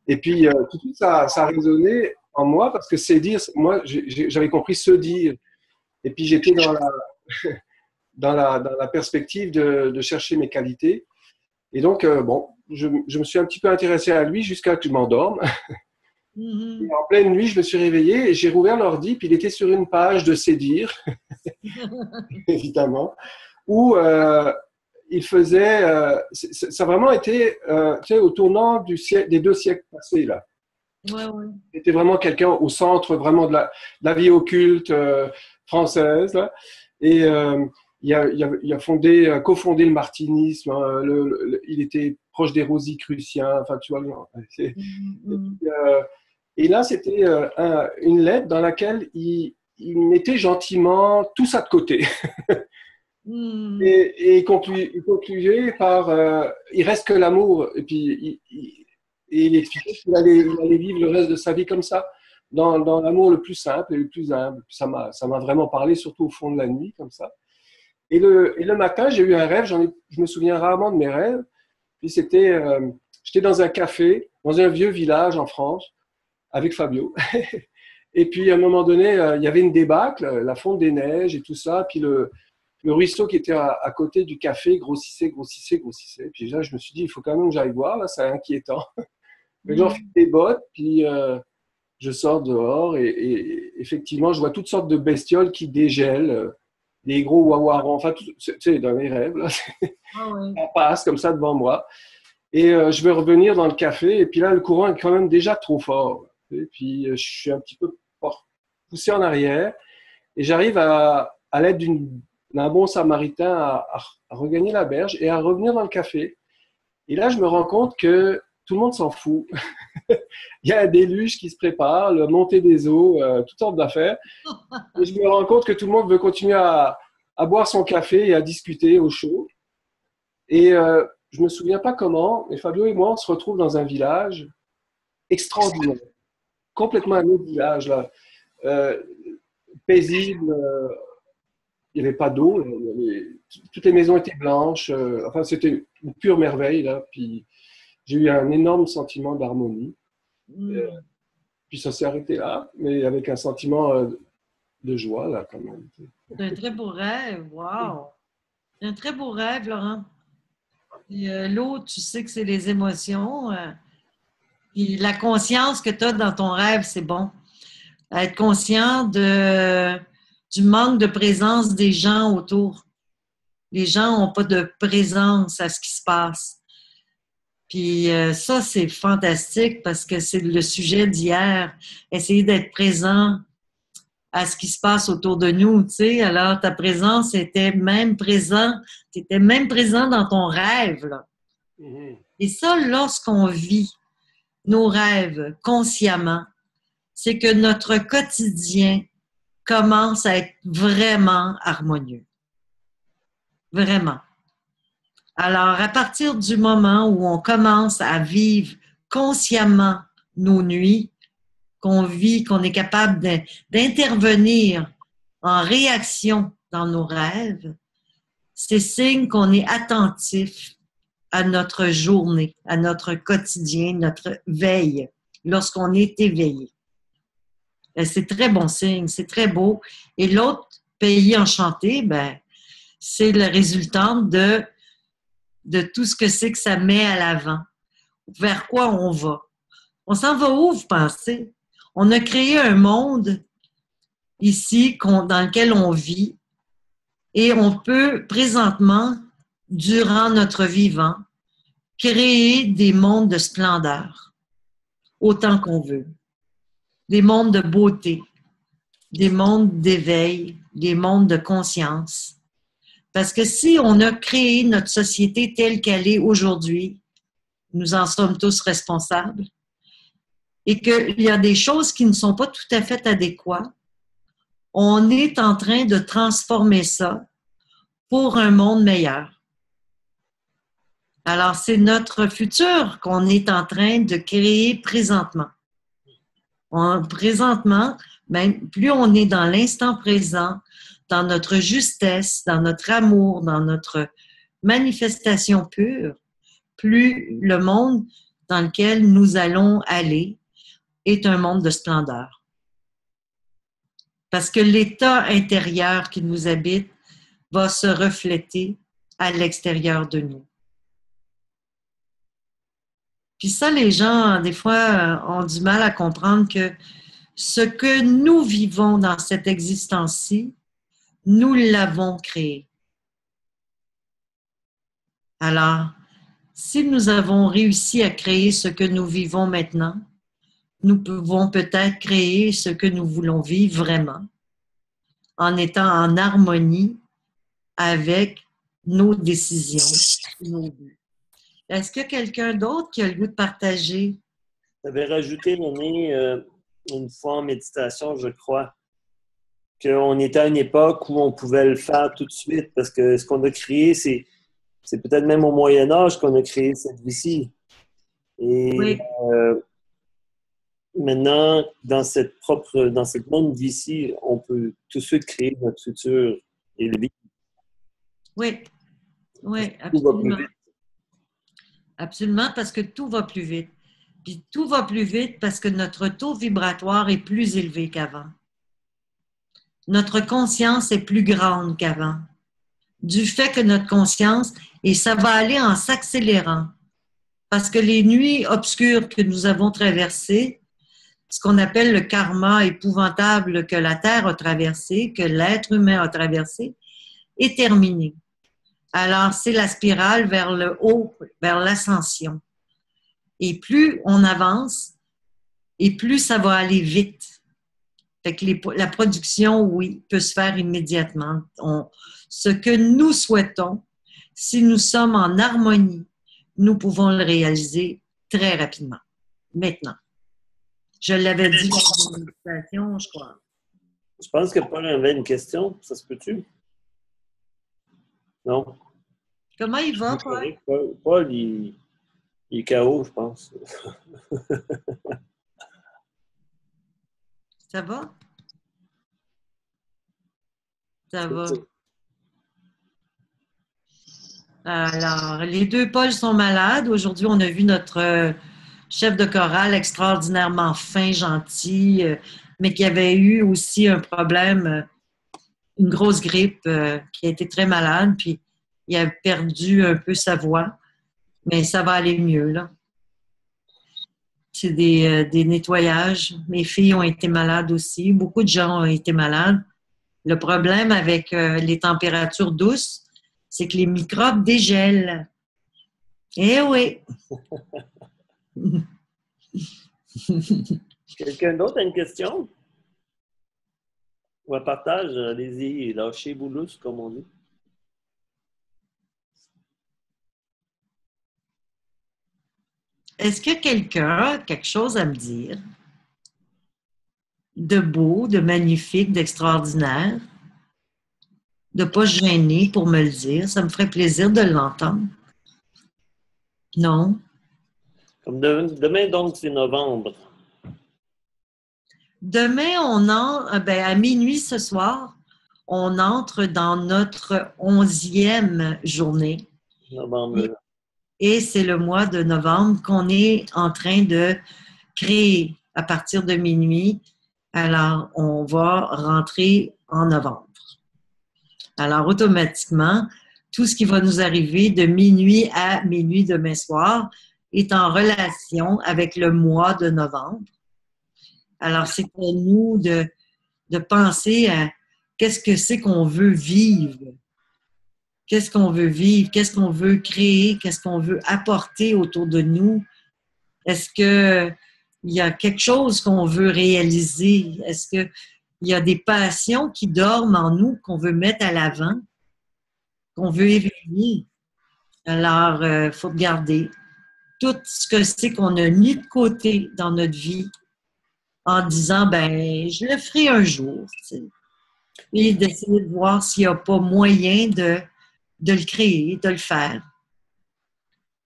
Et puis, tout de suite, ça a résonné en moi, parce que Sédir, moi, j'avais compris se dire. Et puis, j'étais dans la perspective de chercher mes qualités. Et donc, bon, je me suis un petit peu intéressé à lui jusqu'à que je m'endorme. Et en pleine nuit, je me suis réveillé et j'ai rouvert l'ordi, puis il était sur une page de Sédir, évidemment, où il faisait. Ça a vraiment été tu sais, au tournant des 2 siècles passés, là. Ouais. Il était vraiment quelqu'un au centre vraiment de la vie occulte française, là. Et il a cofondé le martinisme. Il était proche des Rosicruciens. Enfin, tu vois. Et là, c'était une lettre dans laquelle il mettait gentiment tout ça de côté. Et il concluait par il reste que l'amour. Et puis, il expliquait qu'il allait vivre le reste de sa vie comme ça, dans l'amour le plus simple et le plus humble. Ça m'a vraiment parlé, surtout au fond de la nuit, comme ça. Et le matin, j'ai eu un rêve. Je me souviens rarement de mes rêves. Puis j'étais dans un café, dans un vieux village en France, avec Fabio. Et puis, à un moment donné, il y avait une débâcle, la fonte des neiges et tout ça. Puis, le ruisseau qui était à côté du café grossissait. Puis là, je me suis dit, il faut quand même que j'aille voir, là, c'est inquiétant. Mais j'en fais des bottes, puis je sors dehors et effectivement, je vois toutes sortes de bestioles qui dégèlent, des gros wawarons, enfin, tu sais, dans mes rêves, là, ça passe comme ça devant moi. Et je vais revenir dans le café, et puis là, le courant est quand même déjà trop fort. Et puis, je suis un petit peu poussé en arrière, et j'arrive à l'aide d'un bon samaritain à regagner la berge et à revenir dans le café. Et là, je me rends compte que tout le monde s'en fout. Il y a un déluge qui se prépare, la montée des eaux, toutes sortes d'affaires. Et je me rends compte que tout le monde veut continuer à boire son café et à discuter au chaud. Et je ne me souviens pas comment, mais Fabio et moi, on se retrouve dans un village extraordinaire. Complètement un autre village, là. Paisible. Il n'y avait pas d'eau. Toutes les maisons étaient blanches. Enfin, c'était une pure merveille, là. Puis j'ai eu un énorme sentiment d'harmonie. Puis ça s'est arrêté là, mais avec un sentiment de joie, là, quand même. C'est un très beau rêve. Wow! C'est un très beau rêve, Laurent. Puis, l'autre, tu sais que c'est les émotions. Puis la conscience que tu as dans ton rêve, c'est bon. Être conscient du manque de présence des gens autour. Les gens n'ont pas de présence à ce qui se passe. Puis ça, c'est fantastique parce que c'est le sujet d'hier. Essayer d'être présent à ce qui se passe autour de nous, tu sais. Alors, ta présence était même présent, tu étais même présent dans ton rêve, là. Mm-hmm. Et ça, lorsqu'on vit nos rêves consciemment, c'est que notre quotidien commence à être vraiment harmonieux. Vraiment. Alors, à partir du moment où on commence à vivre consciemment nos nuits, qu'on vit, qu'on est capable d'intervenir en réaction dans nos rêves, c'est signe qu'on est attentif à notre journée, à notre quotidien, notre veille, lorsqu'on est éveillé. C'est très bon signe, c'est très beau. Et l'autre pays enchanté, ben, c'est le résultat de tout ce que c'est que ça met à l'avant. Vers quoi on va? On s'en va où, vous pensez? On a créé un monde ici dans lequel on vit et on peut présentement, durant notre vivant, créer des mondes de splendeur, autant qu'on veut. Des mondes de beauté, des mondes d'éveil, des mondes de conscience. Parce que si on a créé notre société telle qu'elle est aujourd'hui, nous en sommes tous responsables, et qu'il y a des choses qui ne sont pas tout à fait adéquates, on est en train de transformer ça pour un monde meilleur. Alors, c'est notre futur qu'on est en train de créer présentement. Présentement, même plus on est dans l'instant présent, dans notre justesse, dans notre amour, dans notre manifestation pure, plus le monde dans lequel nous allons aller est un monde de splendeur. Parce que l'état intérieur qui nous habite va se refléter à l'extérieur de nous. Puis ça, les gens, des fois, ont du mal à comprendre que ce que nous vivons dans cette existence-ci, nous l'avons créé. Alors, si nous avons réussi à créer ce que nous vivons maintenant, nous pouvons peut-être créer ce que nous voulons vivre vraiment, en étant en harmonie avec nos décisions, nos buts. Est-ce qu'il y a quelqu'un d'autre qui a le goût de partager? Tu avais rajouté, René, une fois en méditation, je crois, qu'on était à une époque où on pouvait le faire tout de suite parce que ce qu'on a créé, c'est peut-être même au Moyen Âge qu'on a créé cette vie-ci. Et oui. Maintenant, dans cette même vie-ci, on peut tout de suite créer notre futur et le vivre. Oui, oui, absolument. Absolument, parce que tout va plus vite. Puis tout va plus vite parce que notre taux vibratoire est plus élevé qu'avant. Notre conscience est plus grande qu'avant. Du fait que notre conscience, et ça va aller en s'accélérant, parce que les nuits obscures que nous avons traversées, ce qu'on appelle le karma épouvantable que la Terre a traversé, que l'être humain a traversé, est terminé. Alors, c'est la spirale vers le haut, vers l'ascension. Et plus on avance, et plus ça va aller vite. Fait que la production, oui, peut se faire immédiatement. Ce que nous souhaitons, si nous sommes en harmonie, nous pouvons le réaliser très rapidement, maintenant. Je l'avais dit dans la méditation, je crois. Je pense que Paul avait une question. Ça se peut-tu? Non? Comment il va, Paul? Paul, il est KO, je pense. Ça va? Ça va. Alors, les deux Pauls sont malades. Aujourd'hui, on a vu notre chef de chorale extraordinairement fin, gentil, mais qui avait eu aussi un problème, une grosse grippe, qui a été très malade, puis il a perdu un peu sa voix, mais ça va aller mieux, là. C'est des nettoyages. Mes filles ont été malades aussi. Beaucoup de gens ont été malades. Le problème avec les températures douces, c'est que les microbes dégèlent. Eh oui! Quelqu'un d'autre a une question? Ou un partage? Allez-y, lâchez-vous lousse, comme on dit. Est-ce que quelqu'un a quelque chose à me dire de beau, de magnifique, d'extraordinaire? De ne pas se gêner pour me le dire. Ça me ferait plaisir de l'entendre. Non? Comme demain, donc, c'est novembre. Demain, à minuit ce soir, on entre dans notre 11e journée. Novembre. Et c'est le mois de novembre qu'on est en train de créer à partir de minuit. Alors, on va rentrer en novembre. Alors, automatiquement, tout ce qui va nous arriver de minuit à minuit demain soir est en relation avec le mois de novembre. Alors, c'est pour nous de penser à qu'est-ce que c'est qu'on veut vivre. Qu'est-ce qu'on veut vivre? Qu'est-ce qu'on veut créer? Qu'est-ce qu'on veut apporter autour de nous? Est-ce qu'il y a quelque chose qu'on veut réaliser? Est-ce qu'il y a des passions qui dorment en nous qu'on veut mettre à l'avant, qu'on veut éveiller? Alors, il faut regarder tout ce que c'est qu'on a mis de côté dans notre vie en disant, ben, je le ferai un jour. Tu sais. Et d'essayer de voir s'il n'y a pas moyen de le créer, de le faire.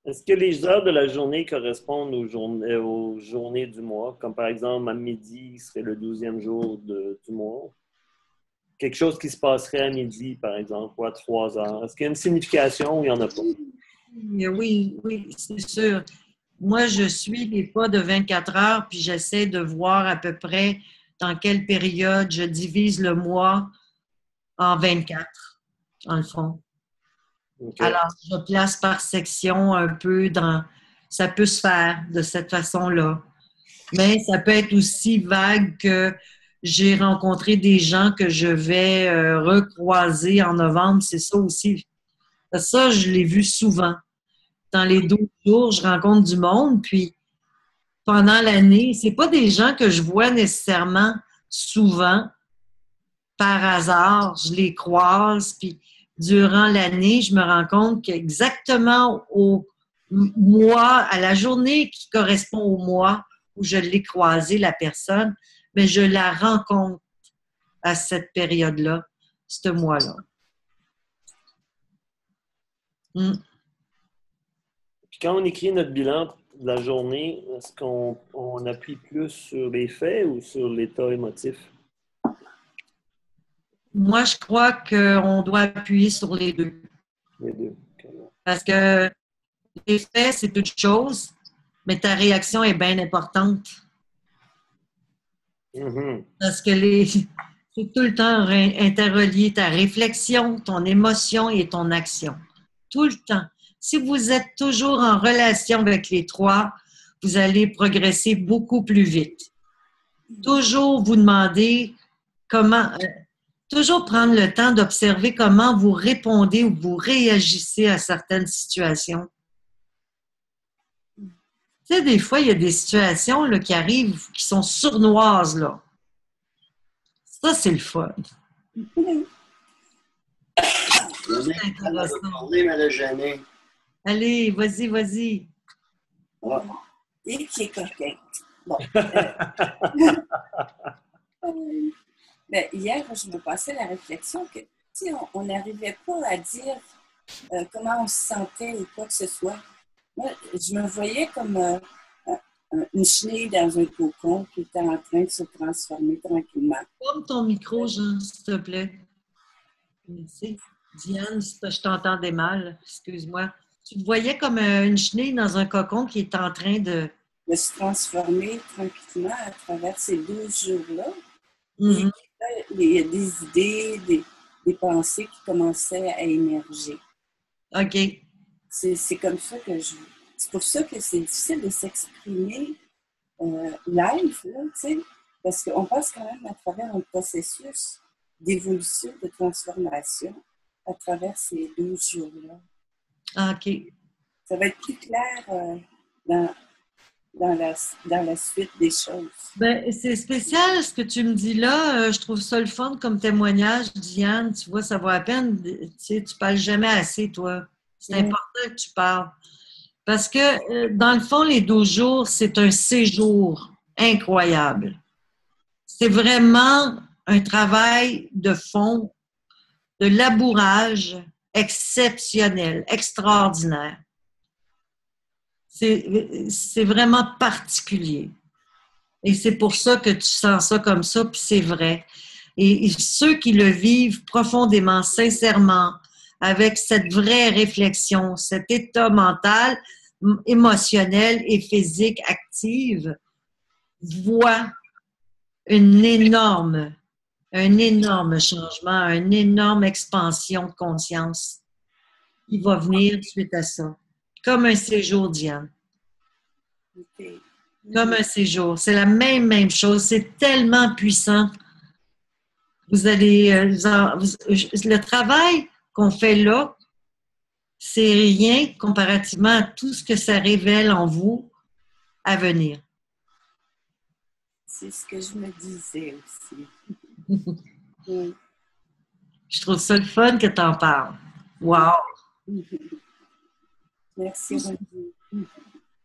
Est-ce que les heures de la journée correspondent aux journées du mois? Comme par exemple, à midi serait le 12e jour du mois. Quelque chose qui se passerait à midi, par exemple, ou à 3 heures. Est-ce qu'il y a une signification ou il n'y en a pas? Oui, c'est sûr. Moi, je suis les pas de 24 heures, puis j'essaie de voir à peu près dans quelle période je divise le mois en 24, en le fond. Okay. Alors, je place par section un peu dans... Ça peut se faire de cette façon-là. Mais ça peut être aussi vague que j'ai rencontré des gens que je vais recroiser en novembre. C'est ça aussi. Ça, je l'ai vu souvent. Dans les 12 jours, je rencontre du monde, puis pendant l'année, c'est pas des gens que je vois nécessairement souvent par hasard. Je les croise, puis durant l'année, je me rends compte qu'exactement au mois, à la journée qui correspond au mois où je l'ai croisé, la personne, mais je la rencontre à cette période-là, ce mois-là. Puis quand on écrit notre bilan de la journée, est-ce qu'on appuie plus sur les faits ou sur l'état émotif? Moi, je crois qu'on doit appuyer sur les deux. Les deux. Okay. Parce que les faits, c'est toute chose, mais ta réaction est bien importante. Mm-hmm. Parce que c'est tout le temps interrelié ta réflexion, ton émotion et ton action. Tout le temps. Si vous êtes toujours en relation avec les trois, vous allez progresser beaucoup plus vite. Toujours vous demander comment... toujours prendre le temps d'observer comment vous répondez ou vous réagissez à certaines situations. Tu sais, des fois, il y a des situations là, qui arrivent, qui sont sournoises, là. Ça, c'est le fun. Allez, vas-y. Et qui est coquin. Bon. Ben, hier, je me passais la réflexion que, tu sais, on n'arrivait pas à dire comment on se sentait ou quoi que ce soit. Moi, je me voyais comme une chenille dans un cocon qui était en train de se transformer tranquillement. Ferme ton micro, Jean, s'il te plaît. Merci. Diane, je t'entendais mal, excuse-moi. Tu te voyais comme une chenille dans un cocon qui est en train de se transformer tranquillement à travers ces 12 jours-là. Mm-hmm. Il y a des idées, des pensées qui commençaient à émerger. OK. C'est comme ça que c'est pour ça que c'est difficile de s'exprimer live, là, tu sais, parce qu'on passe quand même à travers un processus d'évolution, de transformation. à travers ces 12 jours-là. Ah, OK. Ça va être plus clair dans la suite des choses. Ben, c'est spécial ce que tu me dis là. Je trouve ça le fun comme témoignage, Diane. Tu vois, ça vaut la peine. Tu sais, tu parles jamais assez, toi. C'est important que tu parles. Parce que, dans le fond, les 12 jours, c'est un séjour incroyable. C'est vraiment un travail de fond, de labourage exceptionnel, extraordinaire. C'est vraiment particulier. Et c'est pour ça que tu sens ça comme ça, puis c'est vrai. Et ceux qui le vivent profondément, sincèrement, avec cette vraie réflexion, cet état mental, émotionnel et physique active, voient un énorme changement, une énorme expansion de conscience qui va venir suite à ça. Comme un séjour, Diane. Okay. Comme un séjour. C'est la même chose. C'est tellement puissant. Vous allez... le travail qu'on fait là, c'est rien comparativement à tout ce que ça révèle en vous à venir. C'est ce que je me disais aussi. Je trouve ça le fun que tu en parles. Wow! Merci, Renée.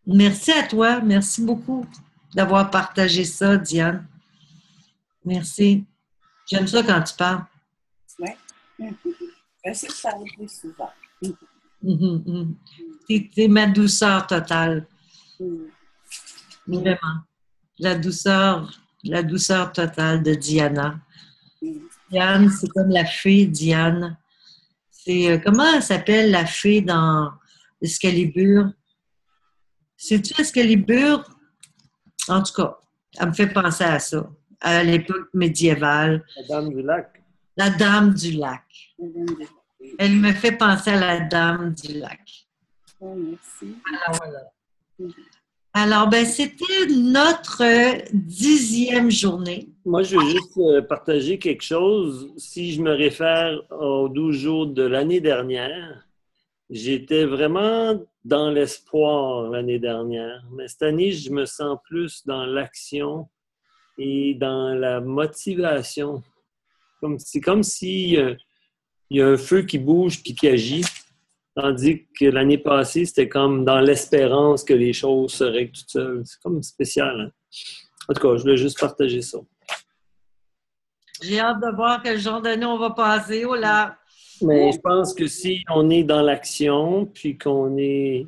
Merci à toi. Merci beaucoup d'avoir partagé ça, Diane. Merci. J'aime ça quand tu parles. Oui. J'essaie de parler plus souvent. T'es ma douceur totale. Vraiment. La douceur totale de Diana. Diane, c'est comme la fée Diane. C'est comment elle s'appelle la fée dans Excalibur? C'est-tu Excalibur? En tout cas, elle me fait penser à ça, à l'époque médiévale. La Dame du Lac. La Dame du Lac. Elle me fait penser à la Dame du Lac. Oh, merci. Alors, voilà. Alors, ben, c'était notre 10e journée. Moi, je veux juste partager quelque chose. Si je me réfère aux 12 jours de l'année dernière, j'étais vraiment dans l'espoir l'année dernière. Mais cette année, je me sens plus dans l'action et dans la motivation. C'est comme si il y a un feu qui bouge puis qui agit. Tandis que l'année passée, c'était comme dans l'espérance que les choses se règlent toutes seules. C'est comme spécial. Hein? En tout cas, je voulais juste partager ça. J'ai hâte de voir quel genre d'année on va passer. Oh là! Mais je pense que si on est dans l'action, puis qu'on est,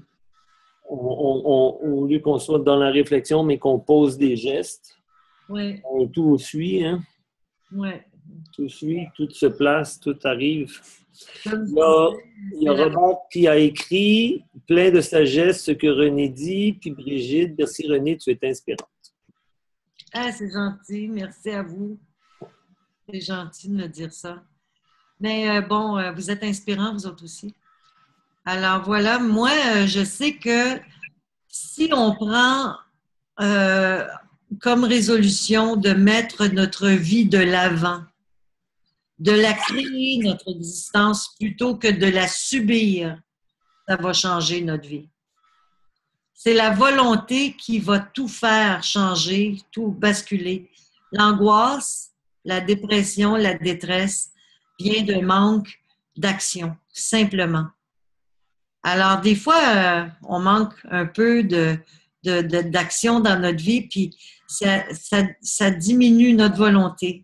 au lieu qu'on soit dans la réflexion, mais qu'on pose des gestes, oui. Tout suit, hein? Oui. Tout suit, tout se place, tout arrive. Il y a Robert qui a écrit plein de sagesse ce que Renée dit, puis Brigitte, merci Renée, tu es inspirante. Ah, c'est gentil, merci à vous. C'est gentil de me dire ça. Mais bon, vous êtes inspirants, vous autres aussi. Alors voilà, moi, je sais que si on prend comme résolution de mettre notre vie de l'avant, de la créer, notre existence, plutôt que de la subir, ça va changer notre vie. C'est la volonté qui va tout faire changer, tout basculer. L'angoisse, la dépression, la détresse vient d'un manque d'action, simplement. Alors, des fois, on manque un peu d'action dans notre vie, puis ça diminue notre volonté.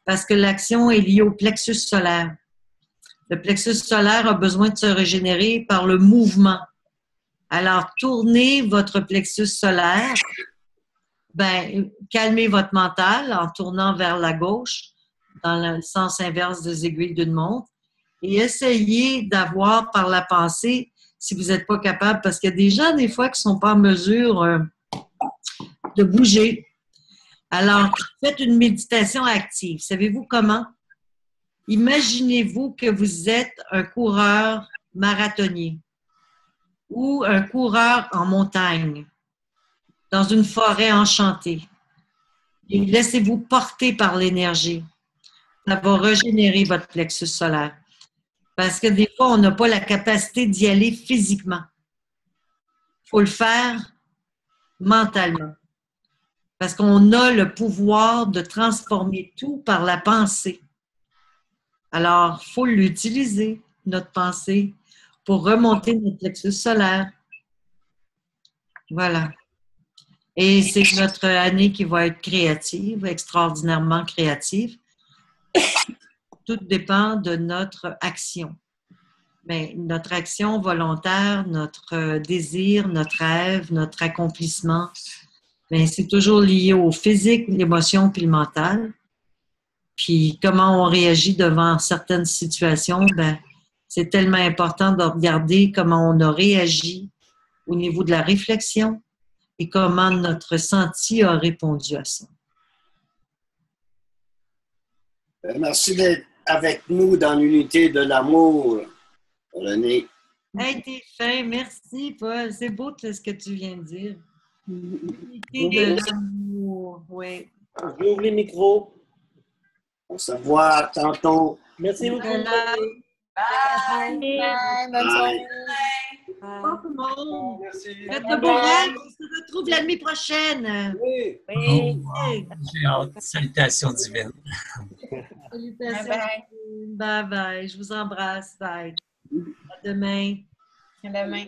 Parce que l'action est liée au plexus solaire. Le plexus solaire a besoin de se régénérer par le mouvement. Alors, tournez votre plexus solaire, calmez votre mental en tournant vers la gauche, dans le sens inverse des aiguilles d'une montre, et essayez d'avoir par la pensée, si vous n'êtes pas capable, parce qu'il y a des gens, des fois, qui ne sont pas en mesure de bouger. Alors, faites une méditation active. Savez-vous comment? Imaginez-vous que vous êtes un coureur marathonnier ou un coureur en montagne, dans une forêt enchantée. Et laissez-vous porter par l'énergie. Ça va régénérer votre plexus solaire. Parce que des fois, on n'a pas la capacité d'y aller physiquement. Il faut le faire mentalement. Parce qu'on a le pouvoir de transformer tout par la pensée. Alors, il faut l'utiliser, notre pensée, pour remonter notre plexus solaire. Voilà. Et c'est notre année qui va être créative, extraordinairement créative. Tout dépend de notre action. Mais notre action volontaire, notre désir, notre rêve, notre accomplissement, mais c'est toujours lié au physique, l'émotion puis le mental. Puis comment on réagit devant certaines situations, ben, c'est tellement important de regarder comment on a réagi au niveau de la réflexion et comment notre senti a répondu à ça. Merci d'être avec nous dans l'unité de l'amour, René. Hey, t'es fin, merci, Paul. C'est beau tout ce que tu viens de dire. L'unité de l'amour, oui. J'ouvre les micros. On se voit tantôt. Merci beaucoup. Bye. Bye. Bonne soirée. Au tout le monde. Merci. Faites de beaux rêves. On se retrouve la nuit prochaine. Oui. Oh, wow. J'ai hâte. Salutations divines. Salutations. Bye. Bye bye. Je vous embrasse. Bye. À demain. À demain.